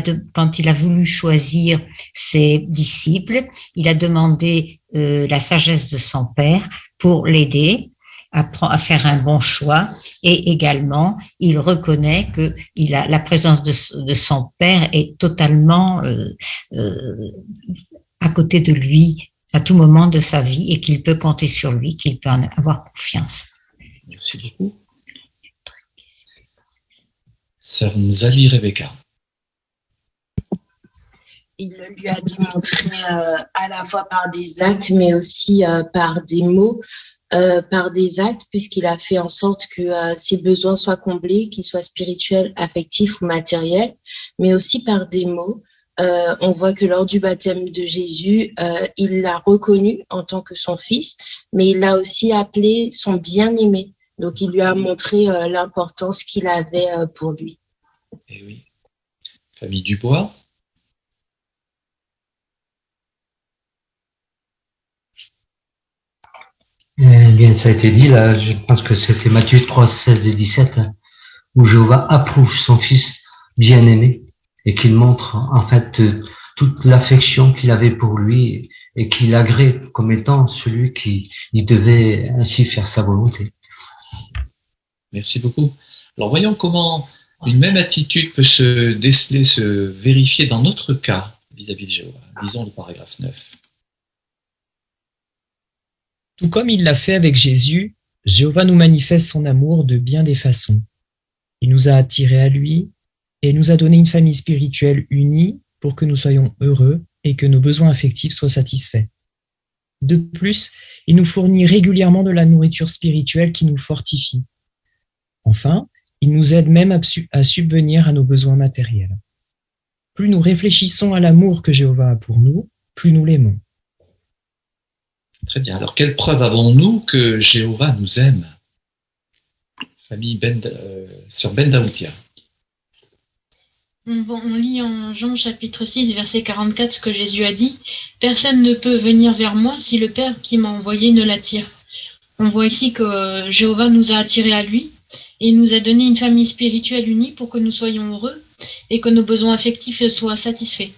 a voulu choisir ses disciples, il a demandé la sagesse de son père pour l'aider à faire un bon choix, et également il reconnaît que la présence de son père est totalement à côté de lui à tout moment de sa vie et qu'il peut compter sur lui, qu'il peut en avoir confiance. Merci beaucoup. Sœur Nzali Rebecca. Il le lui a démontré à la fois par des actes, mais aussi par des mots, par des actes, puisqu'il a fait en sorte que ses besoins soient comblés, qu'ils soient spirituels, affectifs ou matériels, mais aussi par des mots. On voit que lors du baptême de Jésus, il l'a reconnu en tant que son fils, mais il l'a aussi appelé son bien-aimé. Donc, il lui a montré l'importance qu'il avait pour lui. Eh oui. Famille Dubois. Eh bien, ça a été dit, là, je pense que c'était Matthieu 3, 16 et 17, où Jéhovah approuve son fils bien-aimé et qu'il montre en fait toute l'affection qu'il avait pour lui et qu'il agrée comme étant celui qui il devait ainsi faire sa volonté. Merci beaucoup. Alors voyons comment une même attitude peut se déceler, se vérifier dans notre cas vis-à-vis de Jéhovah. Lisons le paragraphe 9. Tout comme il l'a fait avec Jésus, Jéhovah nous manifeste son amour de bien des façons. Il nous a attirés à lui et nous a donné une famille spirituelle unie pour que nous soyons heureux et que nos besoins affectifs soient satisfaits. De plus, il nous fournit régulièrement de la nourriture spirituelle qui nous fortifie. Enfin, il nous aide même à subvenir à nos besoins matériels. Plus nous réfléchissons à l'amour que Jéhovah a pour nous, plus nous l'aimons. Très bien. Alors, quelle preuve avons-nous que Jéhovah nous aime? Famille Sœur Ben Daoutia. On lit en Jean chapitre 6, verset 44 ce que Jésus a dit. « Personne ne peut venir vers moi si le Père qui m'a envoyé ne l'attire. » On voit ici que Jéhovah nous a attirés à lui et il nous a donné une famille spirituelle unie pour que nous soyons heureux et que nos besoins affectifs soient satisfaits.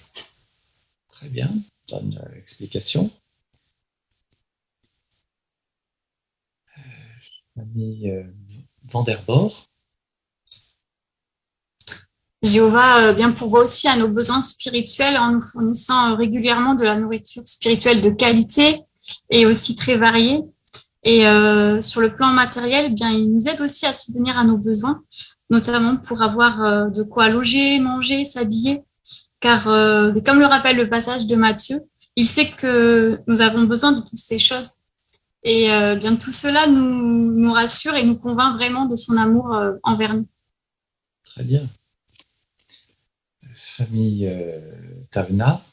Très bien. Bonne explication. Famille Vanderbord. Jéhovah bien pourvoit aussi à nos besoins spirituels en nous fournissant régulièrement de la nourriture spirituelle de qualité et aussi très variée. Et sur le plan matériel, eh bien, il nous aide aussi à subvenir à nos besoins, notamment pour avoir de quoi loger, manger, s'habiller. Car comme le rappelle le passage de Matthieu, il sait que nous avons besoin de toutes ces choses. Et bien tout cela nous rassure et nous convainc vraiment de son amour envers nous. Très bien. Famille Tavna.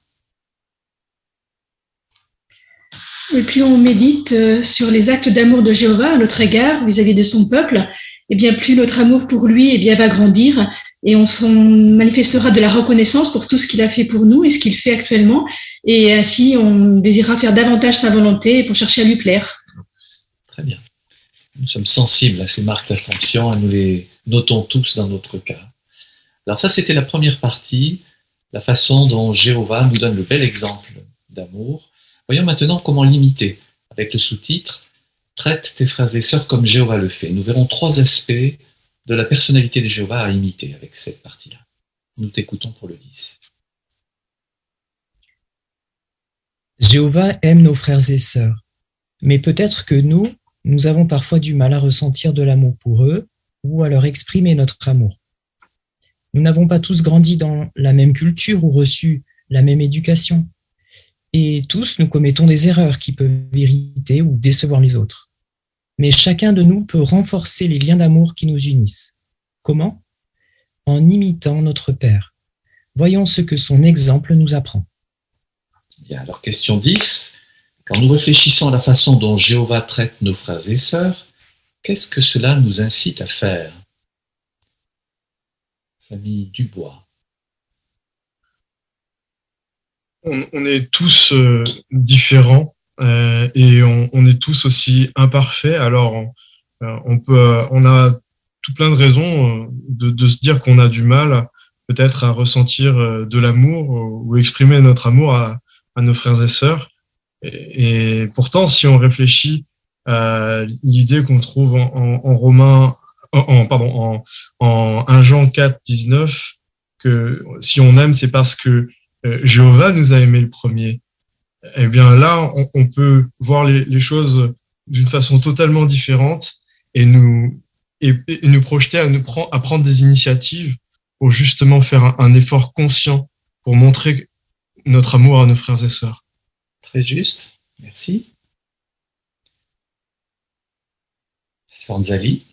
Et plus on médite sur les actes d'amour de Jéhovah à notre égard vis-à-vis de son peuple, et bien plus notre amour pour lui va grandir et on manifestera de la reconnaissance pour tout ce qu'il a fait pour nous et ce qu'il fait actuellement. Et ainsi, on désirera faire davantage sa volonté pour chercher à lui plaire. Très bien. Nous sommes sensibles à ces marques d'attention et nous les notons tous dans notre cas. Alors ça, c'était la première partie, la façon dont Jéhovah nous donne le bel exemple d'amour. Voyons maintenant comment l'imiter. Avec le sous-titre « Traite tes frères et sœurs comme Jéhovah le fait ». Nous verrons 3 aspects de la personnalité de Jéhovah à imiter avec cette partie-là. Nous t'écoutons pour le 10. Jéhovah aime nos frères et sœurs, mais peut-être que nous avons parfois du mal à ressentir de l'amour pour eux ou à leur exprimer notre amour. Nous n'avons pas tous grandi dans la même culture ou reçu la même éducation. Et tous, nous commettons des erreurs qui peuvent irriter ou décevoir les autres. Mais chacun de nous peut renforcer les liens d'amour qui nous unissent. Comment ? En imitant notre Père. Voyons ce que son exemple nous apprend. Bien, alors question 10. Quand nous réfléchissons à la façon dont Jéhovah traite nos frères et sœurs, qu'est-ce que cela nous incite à faire ? Famille Dubois. On est tous différents et on est tous aussi imparfaits. Alors, on a tout plein de raisons de se dire qu'on a du mal peut-être à ressentir de l'amour ou exprimer notre amour à nos frères et sœurs. Et pourtant, si on réfléchit à l'idée qu'on trouve en 1 Jean 4, 19, que si on aime, c'est parce que Jéhovah nous a aimés le premier. Eh bien là, on peut voir les choses d'une façon totalement différente et nous projeter à prendre des initiatives pour justement faire un effort conscient pour montrer notre amour à nos frères et sœurs. Très juste, merci. Sanzali.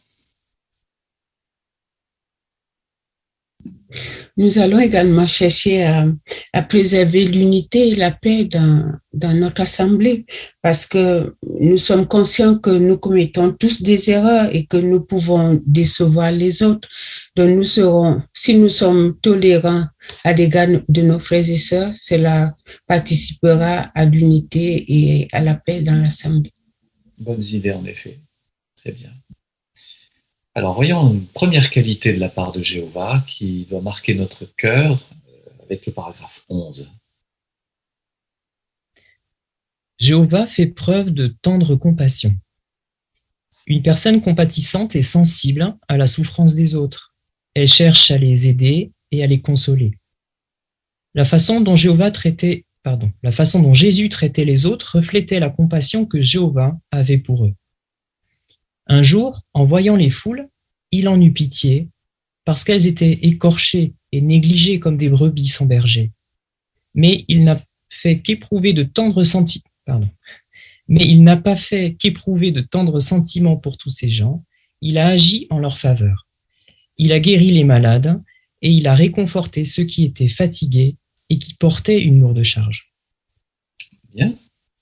Nous allons également chercher à préserver l'unité et la paix dans notre assemblée parce que nous sommes conscients que nous commettons tous des erreurs et que nous pouvons décevoir les autres. Donc si nous sommes tolérants à l'égard de nos frères et sœurs, cela participera à l'unité et à la paix dans l'assemblée. Bonnes idées en effet. Très bien. Alors, voyons une première qualité de la part de Jéhovah qui doit marquer notre cœur avec le paragraphe 11. Jéhovah fait preuve de tendre compassion. Une personne compatissante est sensible à la souffrance des autres. Elle cherche à les aider et à les consoler. La façon dont Jésus traitait les autres reflétait la compassion que Jéhovah avait pour eux. Un jour, en voyant les foules, il en eut pitié parce qu'elles étaient écorchées et négligées comme des brebis sans berger. Mais il n'a fait qu'éprouver de tendres sentiments. Mais il n'a pas fait qu'éprouver de tendres sentiments pour tous ces gens. Il a agi en leur faveur. Il a guéri les malades et il a réconforté ceux qui étaient fatigués et qui portaient une lourde charge. Bien.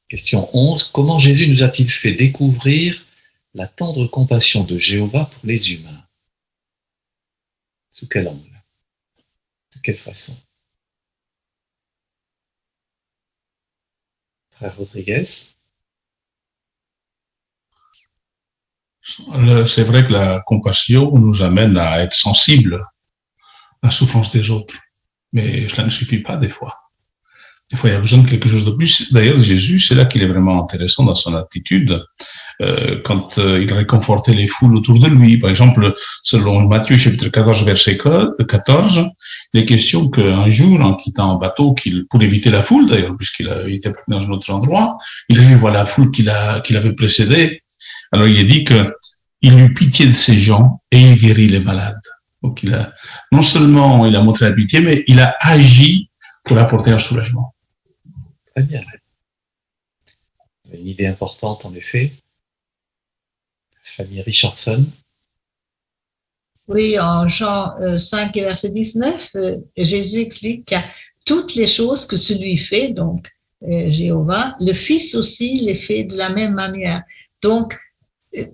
Question 11. Comment Jésus nous a-t-il fait découvrir la tendre compassion de Jéhovah pour les humains? Sous quel angle? De quelle façon? Frère Rodriguez. C'est vrai que la compassion nous amène à être sensibles à la souffrance des autres. Mais cela ne suffit pas des fois. Des fois, il y a besoin de quelque chose de plus. D'ailleurs, Jésus, c'est là qu'il est vraiment intéressant dans son attitude. Quand il réconfortait les foules autour de lui. Par exemple, selon Matthieu chapitre 14, verset 14, il est question qu'un jour, en quittant un bateau, pour éviter la foule d'ailleurs, puisqu'il était dans un autre endroit, il a vu voir la foule qu'il avait précédée. Alors il est dit qu'il eut pitié de ces gens et il guérit les malades. Donc non seulement il a montré la pitié, mais il a agi pour apporter un soulagement. Très bien. Une idée importante en effet. Famille Richardson. Oui, en Jean 5 et verset 19, Jésus explique qu'à toutes les choses que celui fait, donc Jéhovah, le Fils aussi les fait de la même manière. Donc,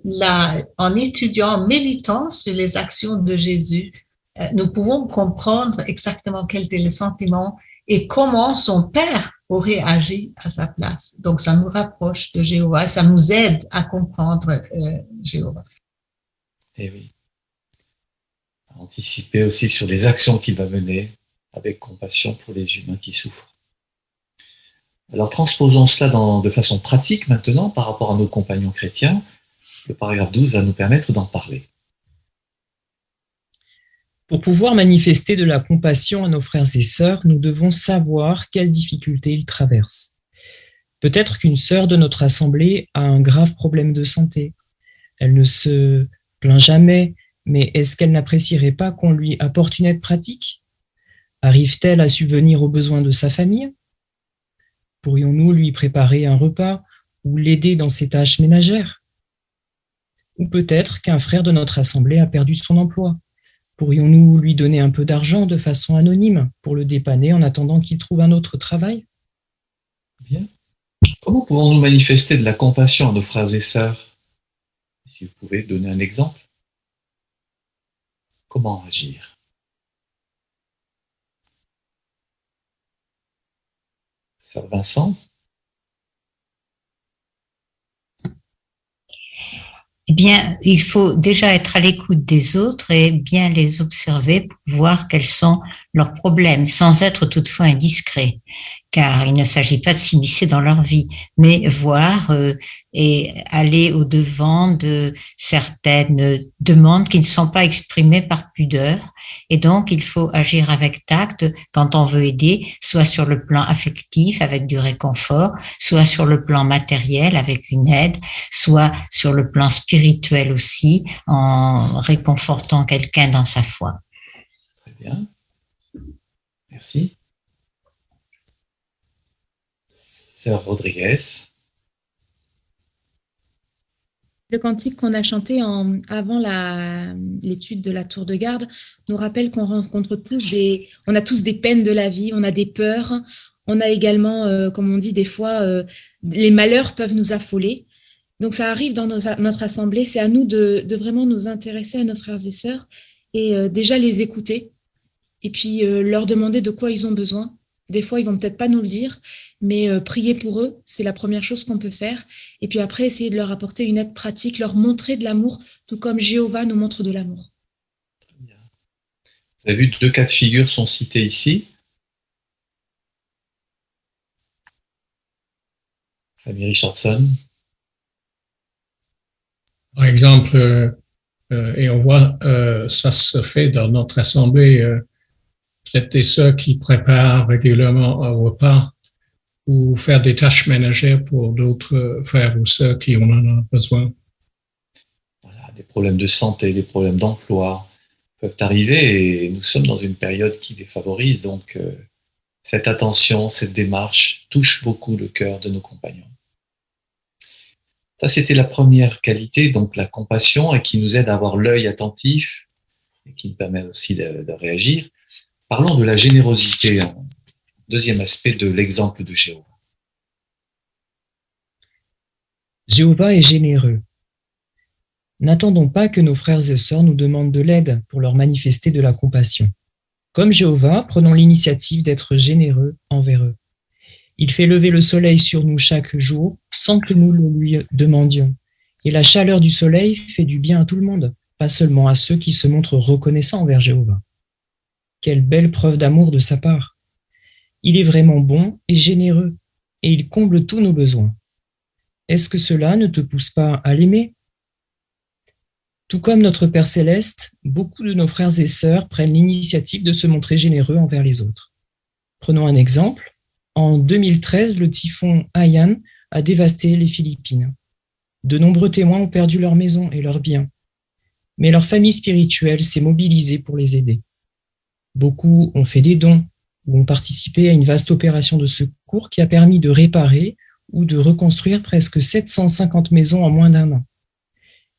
là, en étudiant, en méditant sur les actions de Jésus, nous pouvons comprendre exactement quel était le sentiment et comment son Père aurait agi à sa place. Donc, ça nous rapproche de Jéhovah, ça nous aide à comprendre Jéhovah. Et oui. Anticiper aussi sur les actions qu'il va mener avec compassion pour les humains qui souffrent. Alors, transposons cela de façon pratique maintenant par rapport à nos compagnons chrétiens. Le paragraphe 12 va nous permettre d'en parler. Pour pouvoir manifester de la compassion à nos frères et sœurs, nous devons savoir quelles difficultés ils traversent. Peut-être qu'une sœur de notre assemblée a un grave problème de santé. Elle ne se plaint jamais, mais est-ce qu'elle n'apprécierait pas qu'on lui apporte une aide pratique? Arrive-t-elle à subvenir aux besoins de sa famille? Pourrions-nous lui préparer un repas ou l'aider dans ses tâches ménagères? Ou peut-être qu'un frère de notre assemblée a perdu son emploi. Pourrions-nous lui donner un peu d'argent de façon anonyme pour le dépanner en attendant qu'il trouve un autre travail? Bien. Comment pouvons-nous manifester de la compassion à nos frères et sœurs? Si vous pouvez donner un exemple. Comment agir? Sœur Vincent? Eh bien, il faut déjà être à l'écoute des autres et bien les observer pour voir quels sont leurs problèmes, sans être toutefois indiscret, car il ne s'agit pas de s'immiscer dans leur vie, mais voir et aller au-devant de certaines demandes qui ne sont pas exprimées par pudeur. Et donc, il faut agir avec tact quand on veut aider, soit sur le plan affectif avec du réconfort, soit sur le plan matériel avec une aide, soit sur le plan spirituel aussi, en réconfortant quelqu'un dans sa foi. Très bien. Merci. Sœur Rodriguez. Le cantique qu'on a chanté avant l'étude de la tour de garde nous rappelle qu'on rencontre on a tous des peines de la vie, on a des peurs, on a également, comme on dit des fois, les malheurs peuvent nous affoler. Donc ça arrive dans notre assemblée, c'est à nous de vraiment nous intéresser à nos frères et sœurs et déjà les écouter et puis leur demander de quoi ils ont besoin. Des fois, ils vont peut-être pas nous le dire, mais prier pour eux, c'est la première chose qu'on peut faire. Et puis après, essayer de leur apporter une aide pratique, leur montrer de l'amour, tout comme Jéhovah nous montre de l'amour. Vous avez vu, 2 cas de figure sont cités ici. Famille Richardson. Par exemple, et on voit, ça se fait dans notre assemblée, peut-être des sœurs qui préparent régulièrement un repas ou faire des tâches ménagères pour d'autres frères ou sœurs qui en ont besoin. Voilà, des problèmes de santé, des problèmes d'emploi peuvent arriver et nous sommes dans une période qui les favorise. Donc, cette attention, cette démarche touche beaucoup le cœur de nos compagnons. Ça, c'était la première qualité, donc la compassion, et qui nous aide à avoir l'œil attentif et qui nous permet aussi de réagir. Parlons de la générosité, deuxième aspect de l'exemple de Jéhovah. Jéhovah est généreux. N'attendons pas que nos frères et sœurs nous demandent de l'aide pour leur manifester de la compassion. Comme Jéhovah, prenons l'initiative d'être généreux envers eux. Il fait lever le soleil sur nous chaque jour sans que nous le lui demandions. Et la chaleur du soleil fait du bien à tout le monde, pas seulement à ceux qui se montrent reconnaissants envers Jéhovah. Quelle belle preuve d'amour de sa part. Il est vraiment bon et généreux, et il comble tous nos besoins. Est-ce que cela ne te pousse pas à l'aimer? Tout comme notre Père Céleste, beaucoup de nos frères et sœurs prennent l'initiative de se montrer généreux envers les autres. Prenons un exemple. En 2013, le typhon Haiyan a dévasté les Philippines. De nombreux témoins ont perdu leur maison et leurs biens, mais leur famille spirituelle s'est mobilisée pour les aider. Beaucoup ont fait des dons ou ont participé à une vaste opération de secours qui a permis de réparer ou de reconstruire presque 750 maisons en moins d'1 an.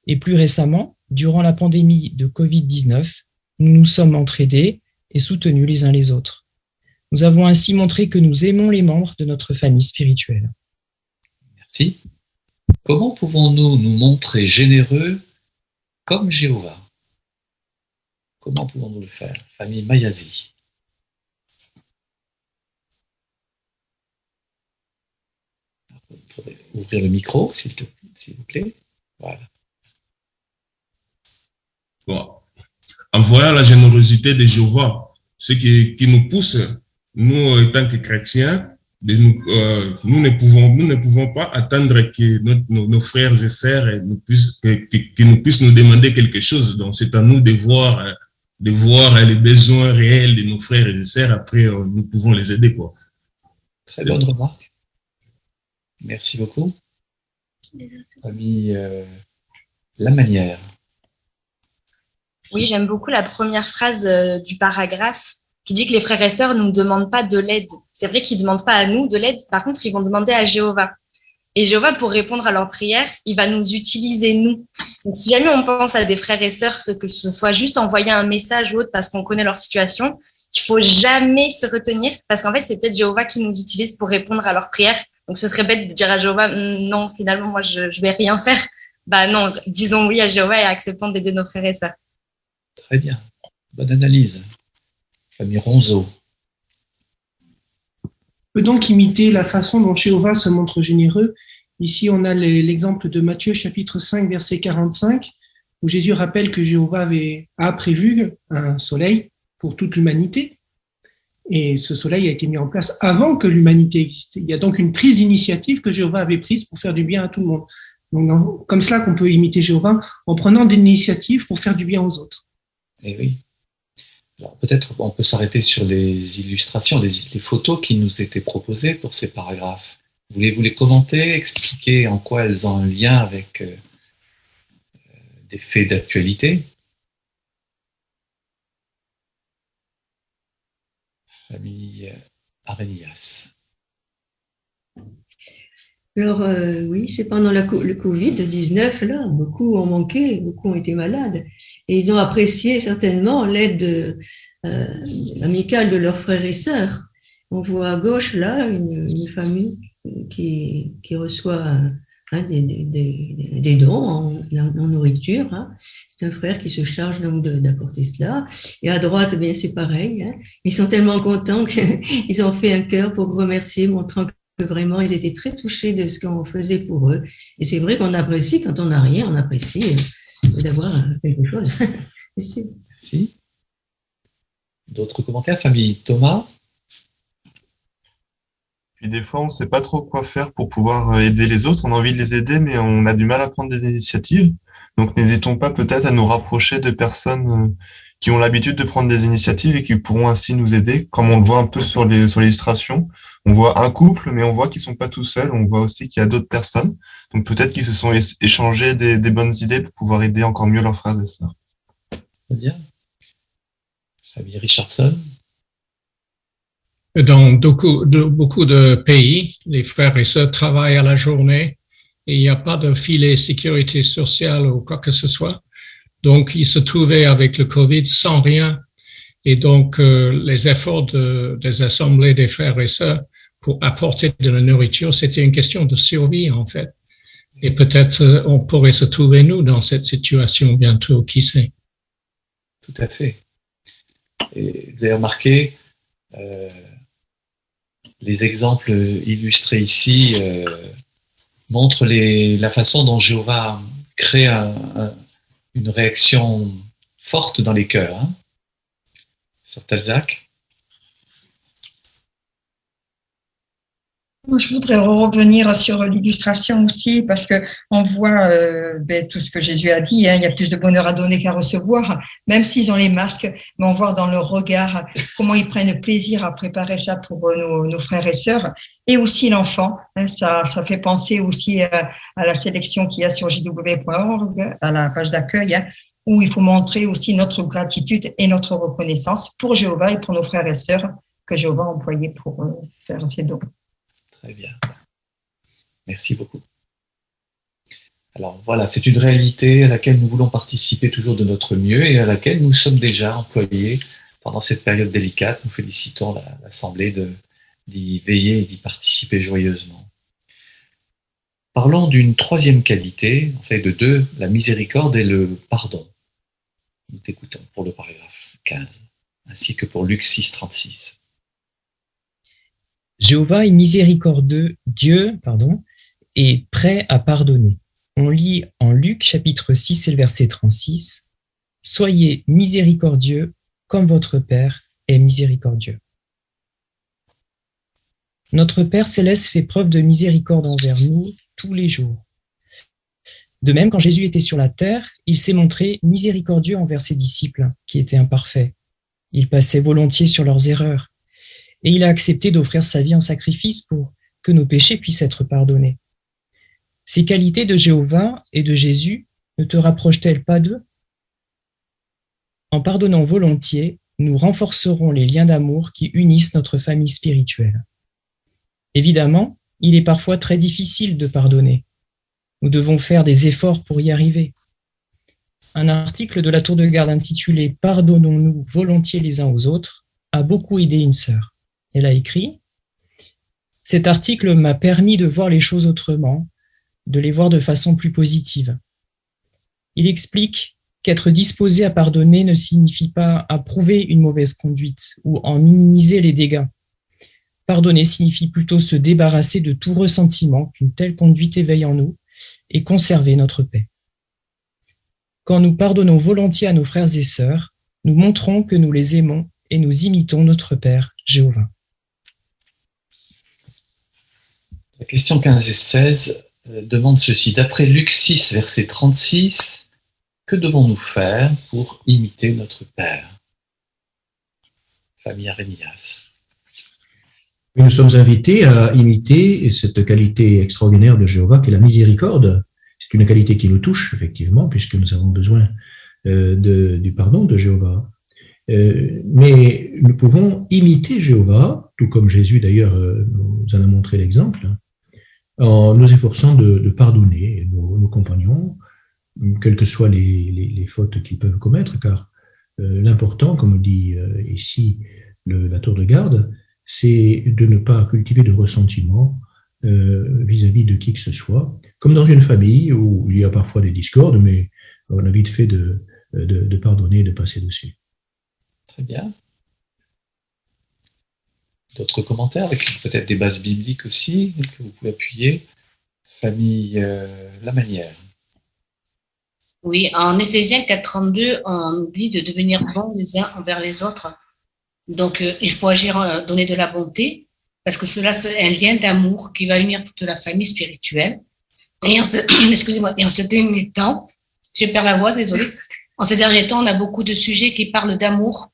Et plus récemment, durant la pandémie de Covid-19, nous nous sommes entraidés et soutenus les uns les autres. Nous avons ainsi montré que nous aimons les membres de notre famille spirituelle. Merci. Comment pouvons-nous nous montrer généreux comme Jéhovah? Comment pouvons-nous le faire? Famille Mayazi. Il faudrait ouvrir le micro, s'il vous plaît. Voilà. Bon. En voyant la générosité de Jéhovah, ce qui nous pousse, nous, en tant que chrétiens, nous ne pouvons pas attendre que nos frères et sœurs qu'ils nous puissent nous demander quelque chose. Donc, c'est à nous de voir les besoins réels de nos frères et sœurs. Après, nous pouvons les aider, quoi. Très bonne remarque. Merci beaucoup. Famille Lamanière. Oui, j'aime beaucoup la première phrase du paragraphe qui dit que les frères et sœurs ne nous demandent pas de l'aide. C'est vrai qu'ils ne demandent pas à nous de l'aide, par contre, ils vont demander à Jéhovah. Et Jéhovah, pour répondre à leurs prières, il va nous utiliser, nous. Donc, si jamais on pense à des frères et sœurs, que ce soit juste envoyer un message ou autre parce qu'on connaît leur situation, il ne faut jamais se retenir parce qu'en fait, c'est peut-être Jéhovah qui nous utilise pour répondre à leurs prières. Donc, ce serait bête de dire à Jéhovah, non, finalement, moi, je ne vais rien faire. Bah non, disons oui à Jéhovah et acceptons d'aider nos frères et sœurs. Très bien. Bonne analyse. Famille Ronzo. On peut donc imiter la façon dont Jéhovah se montre généreux. Ici, on a l'exemple de Matthieu chapitre 5, verset 45, où Jésus rappelle que Jéhovah a prévu un soleil pour toute l'humanité. Et ce soleil a été mis en place avant que l'humanité existait. Il y a donc une prise d'initiative que Jéhovah avait prise pour faire du bien à tout le monde. Donc, comme cela qu'on peut imiter Jéhovah en prenant des initiatives pour faire du bien aux autres. Eh oui. Alors, peut-être on peut s'arrêter sur les illustrations, les photos qui nous étaient proposées pour ces paragraphes. Voulez-vous les commenter, expliquer en quoi elles ont un lien avec des faits d'actualité? Famille Arenias. Alors, oui, c'est pendant le Covid-19, là, beaucoup ont manqué, beaucoup ont été malades. Et ils ont apprécié certainement l'aide amicale de leurs frères et sœurs. On voit à gauche, là, une famille qui reçoit des dons en nourriture. Hein. C'est un frère qui se charge donc d'apporter cela. Et à droite, bien, c'est pareil. Hein. Ils sont tellement contents qu'ils ont fait un cœur pour remercier, montrant que vraiment, ils étaient très touchés de ce qu'on faisait pour eux. Et c'est vrai qu'on apprécie, quand on n'a rien, on apprécie d'avoir quelque chose. Merci. D'autres commentaires, famille Thomas? Puis des fois, on ne sait pas trop quoi faire pour pouvoir aider les autres. On a envie de les aider, mais on a du mal à prendre des initiatives. Donc, n'hésitons pas peut-être à nous rapprocher de personnes qui ont l'habitude de prendre des initiatives et qui pourront ainsi nous aider. Comme on le voit un peu sur l'illustration, on voit un couple, mais on voit qu'ils ne sont pas tout seuls. On voit aussi qu'il y a d'autres personnes. Donc, peut-être qu'ils se sont échangés des bonnes idées pour pouvoir aider encore mieux leurs frères et sœurs. Très bien. Famille Richardson? Dans beaucoup de pays, les frères et sœurs travaillent à la journée et il n'y a pas de filet sécurité sociale ou quoi que ce soit. Donc, ils se trouvaient avec le Covid sans rien. Et donc, les efforts des assemblées des frères et sœurs pour apporter de la nourriture, c'était une question de survie, en fait. Et peut-être on pourrait se trouver, nous, dans cette situation bientôt, qui sait. Tout à fait. Et vous avez remarqué, les exemples illustrés ici montrent la façon dont Jéhovah crée une réaction forte dans les cœurs. Hein. Sœur Talzac? Je voudrais revenir sur l'illustration aussi parce que on voit tout ce que Jésus a dit. Hein, il y a plus de bonheur à donner qu'à recevoir, même s'ils ont les masques. Mais on voit dans leur regard comment ils prennent plaisir à préparer ça pour nos frères et sœurs, et aussi l'enfant. Hein, ça fait penser aussi à la sélection qu'il y a sur jw.org, à la page d'accueil, hein, où il faut montrer aussi notre gratitude et notre reconnaissance pour Jéhovah et pour nos frères et sœurs que Jéhovah a employés pour faire ces dons. Très bien. Merci beaucoup. Alors voilà, c'est une réalité à laquelle nous voulons participer toujours de notre mieux et à laquelle nous sommes déjà employés pendant cette période délicate, nous félicitons l'Assemblée d'y veiller et d'y participer joyeusement. Parlons d'une troisième qualité, en fait de deux, la miséricorde et le pardon. Nous t'écoutons pour le paragraphe 15, ainsi que pour Luc 6, 36. Jéhovah est miséricordieux, et prêt à pardonner. On lit en Luc chapitre 6 et le verset 36, « Soyez miséricordieux comme votre Père est miséricordieux. » Notre Père céleste fait preuve de miséricorde envers nous tous les jours. De même, quand Jésus était sur la terre, il s'est montré miséricordieux envers ses disciples, qui étaient imparfaits. Il passait volontiers sur leurs erreurs, et il a accepté d'offrir sa vie en sacrifice pour que nos péchés puissent être pardonnés. Ces qualités de Jéhovah et de Jésus ne te rapprochent-elles pas d'eux? En pardonnant volontiers, nous renforcerons les liens d'amour qui unissent notre famille spirituelle. Évidemment, il est parfois très difficile de pardonner. Nous devons faire des efforts pour y arriver. Un article de la Tour de Garde intitulé « Pardonnons-nous volontiers les uns aux autres » a beaucoup aidé une sœur. Elle a écrit « Cet article m'a permis de voir les choses autrement, de les voir de façon plus positive. Il explique qu'être disposé à pardonner ne signifie pas approuver une mauvaise conduite ou en minimiser les dégâts. Pardonner signifie plutôt se débarrasser de tout ressentiment qu'une telle conduite éveille en nous et conserver notre paix. Quand nous pardonnons volontiers à nos frères et sœurs, nous montrons que nous les aimons et nous imitons notre Père, Jéhovah. » La question 15 et 16 demande ceci. D'après Luc 6, verset 36, que devons-nous faire pour imiter notre Père? Famille Arémias. Nous sommes invités à imiter cette qualité extraordinaire de Jéhovah qui est la miséricorde. C'est une qualité qui nous touche, effectivement, puisque nous avons besoin du pardon de Jéhovah. Mais nous pouvons imiter Jéhovah, tout comme Jésus d'ailleurs nous en a montré l'exemple, en nous efforçant de pardonner nos compagnons, quelles que soient les fautes qu'ils peuvent commettre, car l'important, comme dit ici la Tour de Garde, c'est de ne pas cultiver de ressentiment vis-à-vis de qui que ce soit, comme dans une famille où il y a parfois des discordes, mais on a vite fait de pardonner et de passer dessus. Très bien. D'autres commentaires avec peut-être des bases bibliques aussi que vous pouvez appuyer. Famille Lamanière. Oui, en Éphésiens 4.32, on oublie de devenir bons les uns envers les autres. Donc, il faut agir, donner de la bonté, parce que cela, c'est un lien d'amour qui va unir toute la famille spirituelle. Et excusez-moi, et en ces derniers temps, je perds la voix, désolé. En ces derniers temps, on a beaucoup de sujets qui parlent d'amour.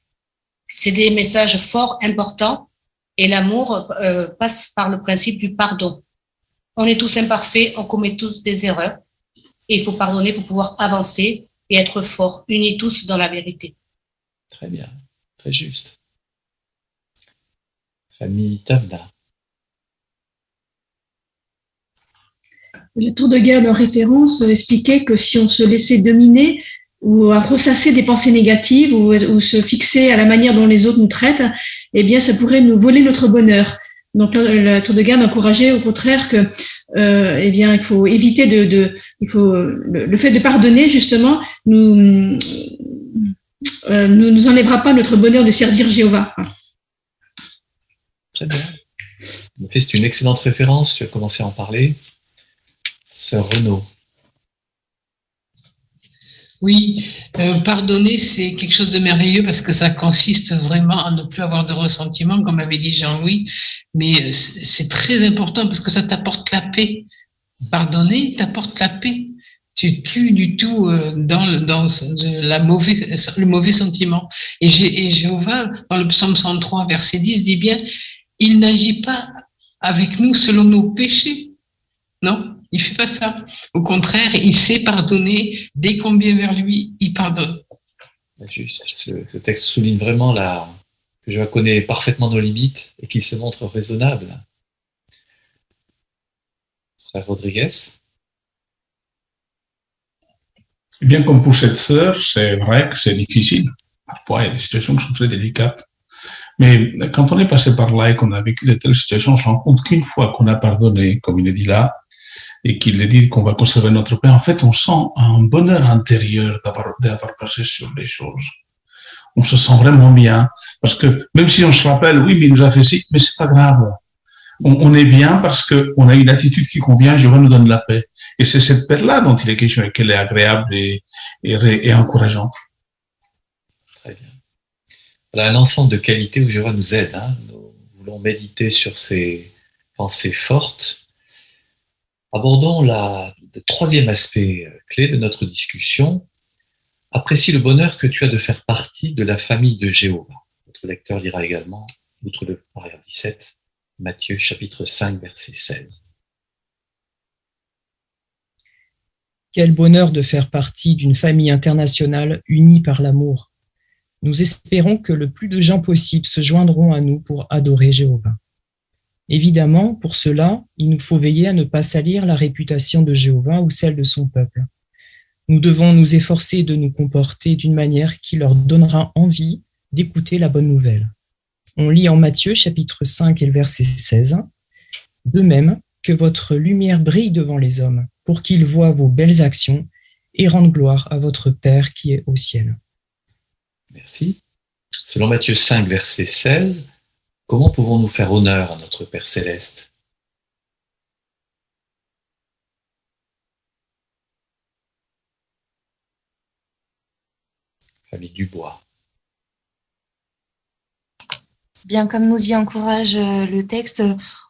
C'est des messages forts, importants, et l'amour passe par le principe du pardon. On est tous imparfaits, on commet tous des erreurs, et il faut pardonner pour pouvoir avancer et être forts, unis tous dans la vérité. Très bien, très juste. Famille Tavda. La Tour de Garde en référence expliquait que si on se laissait dominer ou à ressasser des pensées négatives ou se fixer à la manière dont les autres nous traitent, eh bien, ça pourrait nous voler notre bonheur. Donc, la Tour de Garde encourageait au contraire que, eh bien, il faut éviter le fait de pardonner, justement, nous enlèvera pas notre bonheur de servir Jéhovah. Très bien. En fait, c'est une excellente référence, tu as commencé à en parler. Sœur Renaud. Oui, pardonner, c'est quelque chose de merveilleux parce que ça consiste vraiment à ne plus avoir de ressentiment, comme avait dit Jean-Louis, mais c'est très important parce que ça t'apporte la paix. Pardonner t'apporte la paix. Tu n'es plus du tout dans le mauvais sentiment. Et Jéhovah, dans le psaume 103, verset 10, dit bien, il n'agit pas avec nous selon nos péchés. Non? Il fait pas ça. Au contraire, il sait pardonner. Dès qu'on vient vers lui, il pardonne. Juste, ce texte souligne vraiment que je connais parfaitement nos limites et qu'il se montre raisonnable. Frère Rodriguez. Eh bien, comme pour cette sœur, c'est vrai que c'est difficile. Parfois, il y a des situations qui sont très délicates. Mais quand on est passé par là et qu'on a vécu de telles situations, on se rend compte qu'une fois qu'on a pardonné, comme il est dit là, et qu'il est dit qu'on va conserver notre paix, en fait, on sent un bonheur intérieur d'avoir passé sur les choses. On se sent vraiment bien. Parce que même si on se rappelle, oui, mais il nous a fait ci, mais c'est pas grave. On est bien parce qu'on a une attitude qui convient, Jéhovah nous donne la paix. Et c'est cette paix-là dont il est question et qu'elle est agréable et encourageante. Très bien. Voilà un ensemble de qualités où Jéhovah nous aide. Nous voulons méditer sur ces pensées fortes. Abordons le troisième aspect clé de notre discussion. Apprécie le bonheur que tu as de faire partie de la famille de Jéhovah. Notre lecteur lira également, outre le paragraphe 17, Matthieu chapitre 5, verset 16. Quel bonheur de faire partie d'une famille internationale unie par l'amour. Nous espérons que le plus de gens possible se joindront à nous pour adorer Jéhovah. Évidemment, pour cela, il nous faut veiller à ne pas salir la réputation de Jéhovah ou celle de son peuple. Nous devons nous efforcer de nous comporter d'une manière qui leur donnera envie d'écouter la bonne nouvelle. On lit en Matthieu chapitre 5 et le verset 16. « De même que votre lumière brille devant les hommes, pour qu'ils voient vos belles actions et rendent gloire à votre Père qui est au ciel. » Merci. Selon Matthieu 5, verset 16, comment pouvons-nous faire honneur à notre Père céleste ? Famille Dubois. Bien comme nous y encourage le texte,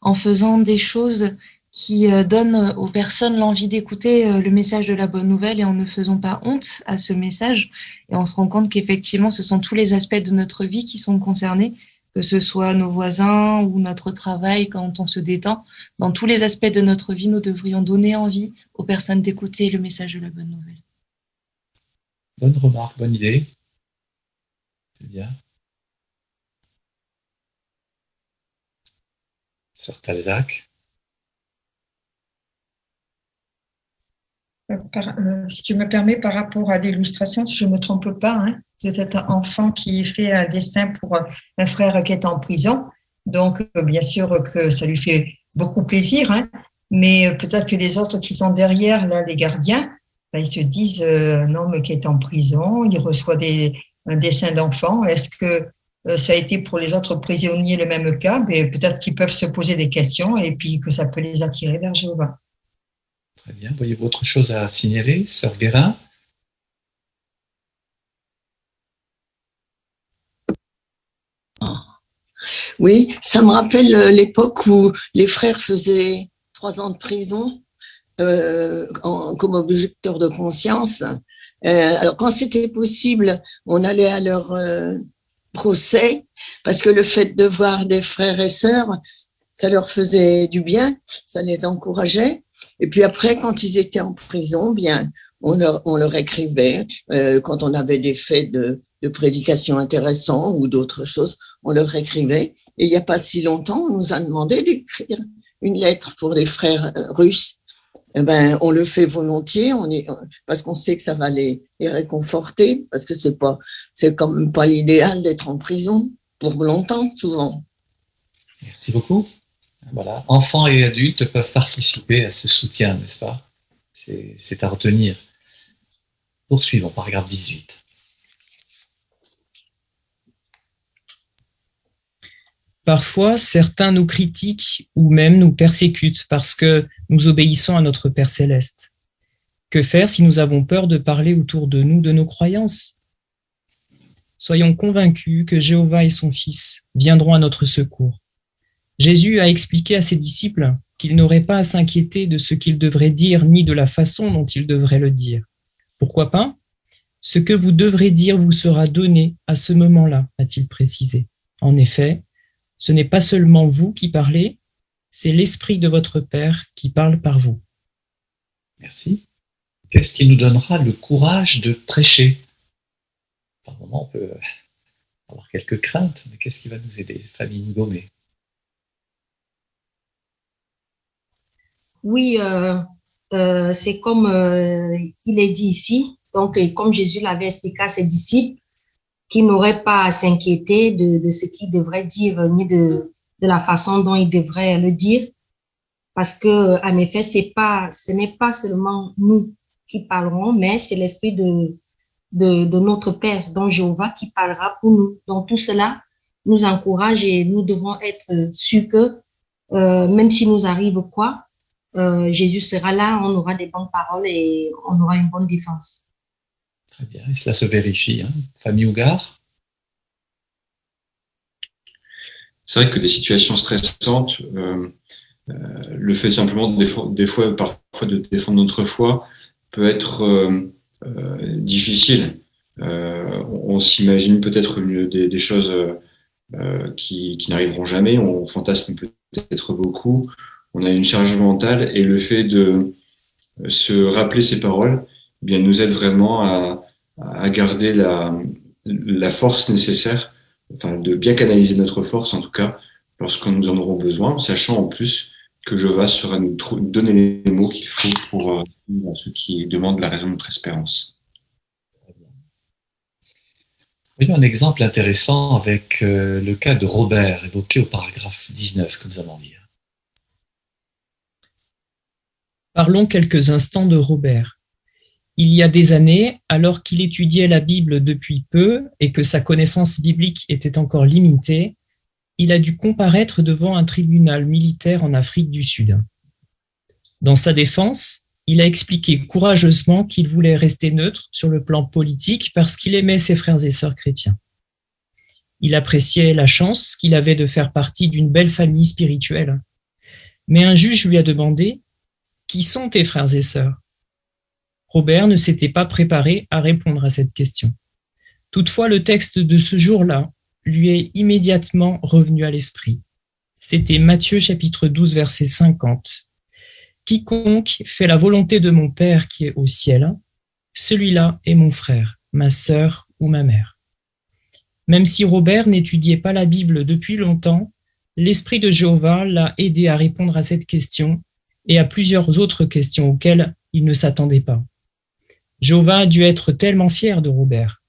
en faisant des choses qui donnent aux personnes l'envie d'écouter le message de la bonne nouvelle et en ne faisant pas honte à ce message. Et on se rend compte qu'effectivement, ce sont tous les aspects de notre vie qui sont concernés, que ce soit nos voisins ou notre travail quand on se détend. Dans tous les aspects de notre vie, nous devrions donner envie aux personnes d'écouter le message de la bonne nouvelle. Bonne remarque, bonne idée. C'est bien. Sœur Talzac. Si tu me permets, par rapport à l'illustration, si je ne me trompe pas, de cet enfant qui fait un dessin pour un frère qui est en prison. Donc, bien sûr que ça lui fait beaucoup plaisir, mais peut-être que les autres qui sont derrière, là, les gardiens, ils se disent un homme qui est en prison, il reçoit un dessin d'enfant. Est-ce que ça a été pour les autres prisonniers le même cas? Mais peut-être qu'ils peuvent se poser des questions et puis que ça peut les attirer vers Jéhovah. Très bien. Voyez-vous autre chose à signaler, Sœur Guérin? Oui, ça me rappelle l'époque où les frères faisaient 3 ans de prison comme objecteur de conscience. Alors, quand c'était possible, on allait à leur procès parce que le fait de voir des frères et sœurs, ça leur faisait du bien, ça les encourageait. Et puis après, quand ils étaient en prison, bien, on leur écrivait. Quand on avait des faits de prédication intéressants ou d'autres choses, on leur écrivait. Et il n'y a pas si longtemps, on nous a demandé d'écrire une lettre pour des frères russes. Eh ben, on le fait volontiers, parce qu'on sait que ça va les réconforter, parce que c'est quand même pas l'idéal d'être en prison pour longtemps, souvent. Merci beaucoup. Voilà, enfants et adultes peuvent participer à ce soutien, n'est-ce pas? C'est à retenir. Poursuivons, paragraphe 18. Parfois, certains nous critiquent ou même nous persécutent parce que nous obéissons à notre Père céleste. Que faire si nous avons peur de parler autour de nous de nos croyances? Soyons convaincus que Jéhovah et son Fils viendront à notre secours. Jésus a expliqué à ses disciples qu'ils n'auraient pas à s'inquiéter de ce qu'ils devraient dire ni de la façon dont ils devraient le dire. Pourquoi pas? Ce que vous devrez dire vous sera donné à ce moment-là, a-t-il précisé. En effet, ce n'est pas seulement vous qui parlez, c'est l'Esprit de votre Père qui parle par vous. Merci. Qu'est-ce qui nous donnera le courage de prêcher? Par moment, on peut avoir quelques craintes, mais qu'est-ce qui va nous aider? Famille Ngomé. Oui, c'est comme il est dit ici, donc comme Jésus l'avait expliqué à ses disciples, qu'il n'aurait pas à s'inquiéter de ce qu'il devrait dire, ni de la façon dont il devrait le dire, parce que en effet, ce n'est pas seulement nous qui parlerons, mais c'est l'esprit de notre Père, donc Jéhovah, qui parlera pour nous. Donc tout cela nous encourage et nous devons être sûrs que même si nous arrive quoi, Jésus sera là, on aura des bonnes paroles et on aura une bonne défense. Très bien, et cela se vérifie. Famille Hougard? C'est vrai que des situations stressantes, le fait simplement parfois de défendre notre foi peut être difficile. On s'imagine peut-être des choses qui n'arriveront jamais, on fantasme peut-être beaucoup, on a une charge mentale et le fait de se rappeler ces paroles, eh bien, nous aide vraiment à garder la force nécessaire, enfin de bien canaliser notre force en tout cas, lorsque nous en aurons besoin, sachant en plus que Jéhovah sera nous donner les mots qu'il faut pour ceux qui demandent la raison de notre espérance. Voyons un exemple intéressant avec le cas de Robert, évoqué au paragraphe 19 que nous allons lire. Parlons quelques instants de Robert. Il y a des années, alors qu'il étudiait la Bible depuis peu et que sa connaissance biblique était encore limitée, il a dû comparaître devant un tribunal militaire en Afrique du Sud. Dans sa défense, il a expliqué courageusement qu'il voulait rester neutre sur le plan politique parce qu'il aimait ses frères et sœurs chrétiens. Il appréciait la chance qu'il avait de faire partie d'une belle famille spirituelle. Mais un juge lui a demandé « Qui sont tes frères et sœurs ?» Robert ne s'était pas préparé à répondre à cette question. Toutefois, le texte de ce jour-là lui est immédiatement revenu à l'esprit. C'était Matthieu chapitre 12, verset 50. « Quiconque fait la volonté de mon Père qui est au ciel, celui-là est mon frère, ma sœur ou ma mère. » Même si Robert n'étudiait pas la Bible depuis longtemps, l'Esprit de Jéhovah l'a aidé à répondre à cette question et à plusieurs autres questions auxquelles il ne s'attendait pas. Jéhovah a dû être tellement fier de Robert.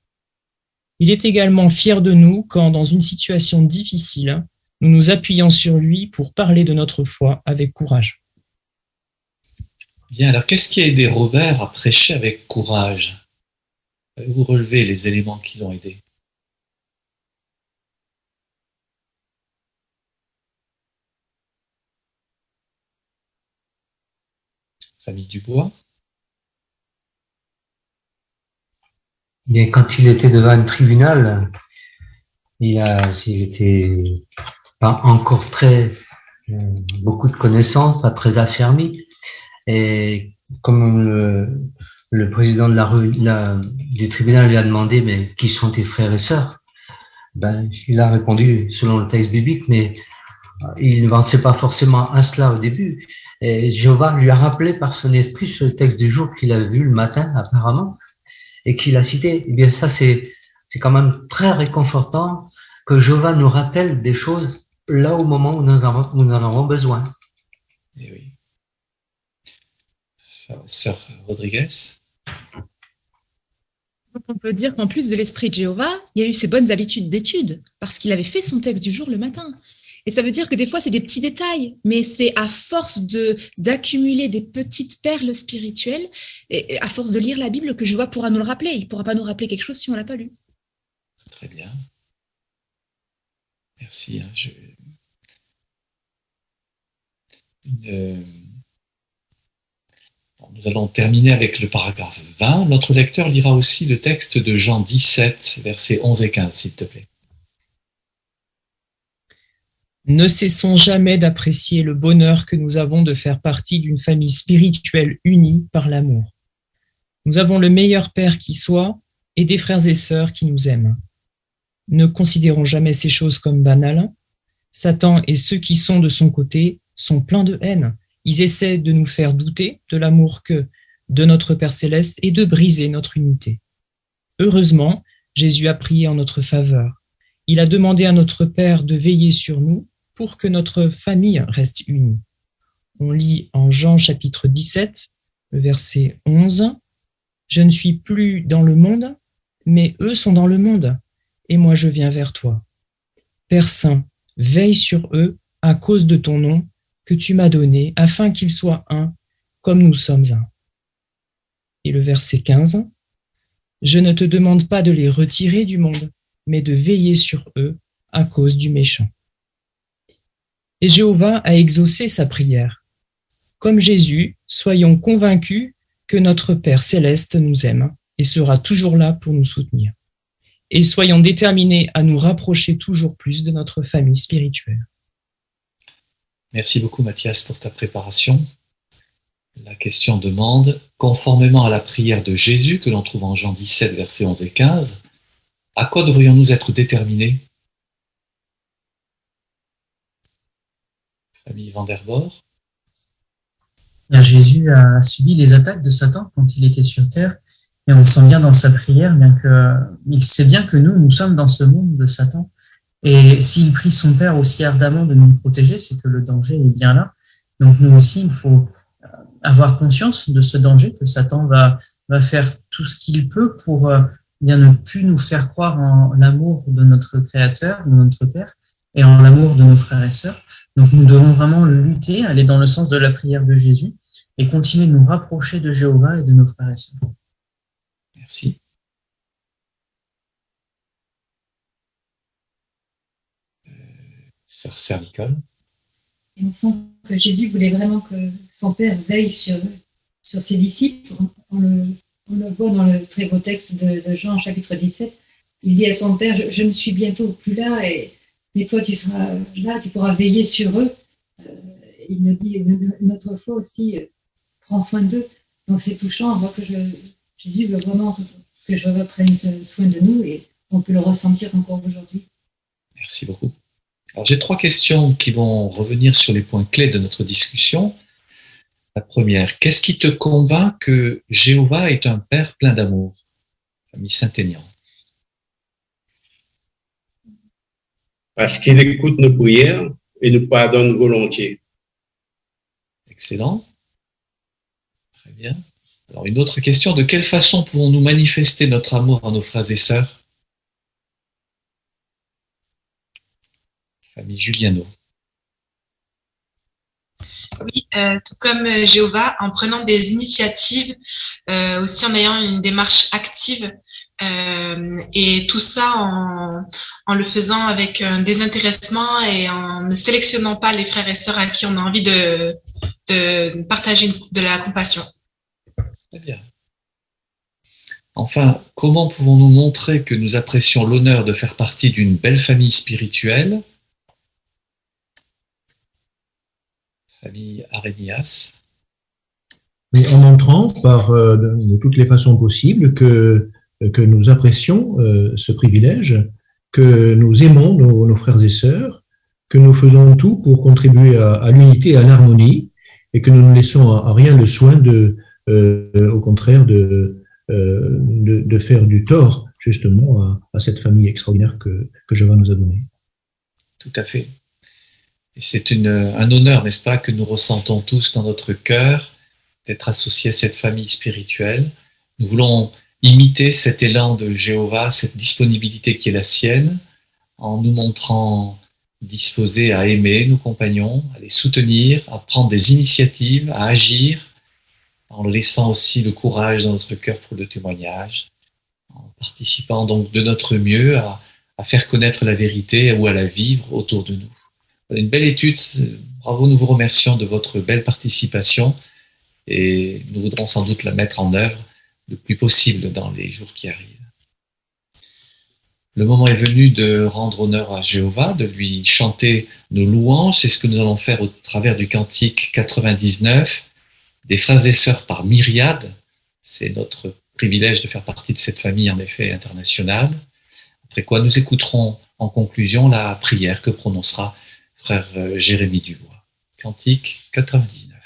Il est également fier de nous quand, dans une situation difficile, nous nous appuyons sur lui pour parler de notre foi avec courage. Bien, alors qu'est-ce qui a aidé Robert à prêcher avec courage? Avez-vous relevé les éléments qui l'ont aidé? Famille Dubois? Bien, quand il était devant un tribunal, il était pas encore beaucoup de connaissances, pas très affermi. Et comme le président du tribunal lui a demandé, mais qui sont tes frères et sœurs? Il a répondu selon le texte biblique, mais il ne pensait pas forcément à cela au début. Et Jéhovah lui a rappelé par son esprit ce texte du jour qu'il avait vu le matin, apparemment, et qu'il a cité. Eh bien, ça, c'est quand même très réconfortant que Jéhovah nous rappelle des choses là au moment où nous en avons besoin. Eh oui. Sœur Rodriguez? Donc on peut dire qu'en plus de l'esprit de Jéhovah, il y a eu ses bonnes habitudes d'étude, parce qu'il avait fait son texte du jour le matin. Et ça veut dire que des fois, c'est des petits détails, mais c'est à force d'accumuler des petites perles spirituelles, et à force de lire la Bible que Jéhovah pourra nous le rappeler. Il ne pourra pas nous rappeler quelque chose si on ne l'a pas lu. Très bien. Merci. Nous allons terminer avec le paragraphe 20. Notre lecteur lira aussi le texte de Jean 17, versets 11 et 15, s'il te plaît. Ne cessons jamais d'apprécier le bonheur que nous avons de faire partie d'une famille spirituelle unie par l'amour. Nous avons le meilleur Père qui soit et des frères et sœurs qui nous aiment. Ne considérons jamais ces choses comme banales. Satan et ceux qui sont de son côté sont pleins de haine. Ils essaient de nous faire douter de l'amour de notre Père céleste et de briser notre unité. Heureusement, Jésus a prié en notre faveur. Il a demandé à notre Père de veiller sur nous pour que notre famille reste unie. On lit en Jean chapitre 17, le verset 11. « Je ne suis plus dans le monde, mais eux sont dans le monde, et moi je viens vers toi. Père Saint, veille sur eux à cause de ton nom que tu m'as donné, afin qu'ils soient un, comme nous sommes un. Et le verset 15, je ne te demande pas de les retirer du monde, mais de veiller sur eux à cause du méchant. Et Jéhovah a exaucé sa prière. Comme Jésus, soyons convaincus que notre Père céleste nous aime et sera toujours là pour nous soutenir. Et soyons déterminés à nous rapprocher toujours plus de notre famille spirituelle. Merci beaucoup Mathias pour ta préparation. La question demande, conformément à la prière de Jésus que l'on trouve en Jean 17, versets 11 et 15, à quoi devrions-nous être déterminés? Famille Vanderbord. Jésus a subi les attaques de Satan quand il était sur terre, et on sent bien dans sa prière, il sait bien que nous sommes dans ce monde de Satan, et s'il prie son Père aussi ardemment de nous protéger, c'est que le danger est bien là. Donc nous aussi, il faut avoir conscience de ce danger, que Satan va faire tout ce qu'il peut pour bien ne plus nous faire croire en l'amour de notre Créateur, de notre Père, et en l'amour de nos frères et sœurs. Donc nous devons vraiment lutter, aller dans le sens de la prière de Jésus et continuer de nous rapprocher de Jéhovah et de nos frères et sœurs. Merci. Sœur Sernicole. Et on sent que Jésus voulait vraiment que son Père veille sur ses disciples. On le voit dans le très beau texte de Jean, chapitre 17. Il dit à son Père, je ne suis bientôt plus là, mais toi tu seras là, tu pourras veiller sur eux. Il me dit, notre foi aussi prend soin d'eux. Donc c'est touchant, on voit que Jésus veut vraiment que je reprenne soin de nous et on peut le ressentir encore aujourd'hui. Merci beaucoup. Alors, j'ai 3 questions qui vont revenir sur les points clés de notre discussion. La première, qu'est-ce qui te convainc que Jéhovah est un Père plein d'amour? Famille Saint-Aignan. Parce qu'il écoute nos prières et nous pardonne volontiers. Excellent. Très bien. Alors, une autre question, de quelle façon pouvons-nous manifester notre amour à nos frères et sœurs? Famille Giuliano. Oui, tout comme Jéhovah, en prenant des initiatives, aussi en ayant une démarche active, et tout ça en le faisant avec un désintéressement et en ne sélectionnant pas les frères et sœurs à qui on a envie de partager de la compassion. Très bien. Enfin, comment pouvons-nous montrer que nous apprécions l'honneur de faire partie d'une belle famille spirituelle? Famille Arénias. Mais en montrant par de toutes les façons possibles que nous apprécions ce privilège, que nous aimons nos frères et sœurs, que nous faisons tout pour contribuer à l'unité et à l'harmonie, et que nous ne laissons à rien le soin au contraire de faire du tort justement à cette famille extraordinaire que Jéhovah nous a donnée. Tout à fait. Et c'est un honneur, n'est-ce pas, que nous ressentons tous dans notre cœur d'être associés à cette famille spirituelle. Nous voulons imiter cet élan de Jéhovah, cette disponibilité qui est la sienne, en nous montrant disposés à aimer nos compagnons, à les soutenir, à prendre des initiatives, à agir, en laissant aussi le courage dans notre cœur pour le témoignage, en participant donc de notre mieux à faire connaître la vérité ou à la vivre autour de nous. Une belle étude, bravo, nous vous remercions de votre belle participation et nous voudrons sans doute la mettre en œuvre le plus possible dans les jours qui arrivent. Le moment est venu de rendre honneur à Jéhovah, de lui chanter nos louanges. C'est ce que nous allons faire au travers du cantique 99, des frères et sœurs par myriades. C'est notre privilège de faire partie de cette famille, en effet, internationale. Après quoi, nous écouterons en conclusion la prière que prononcera frère Jérémie Dubois. Cantique 99.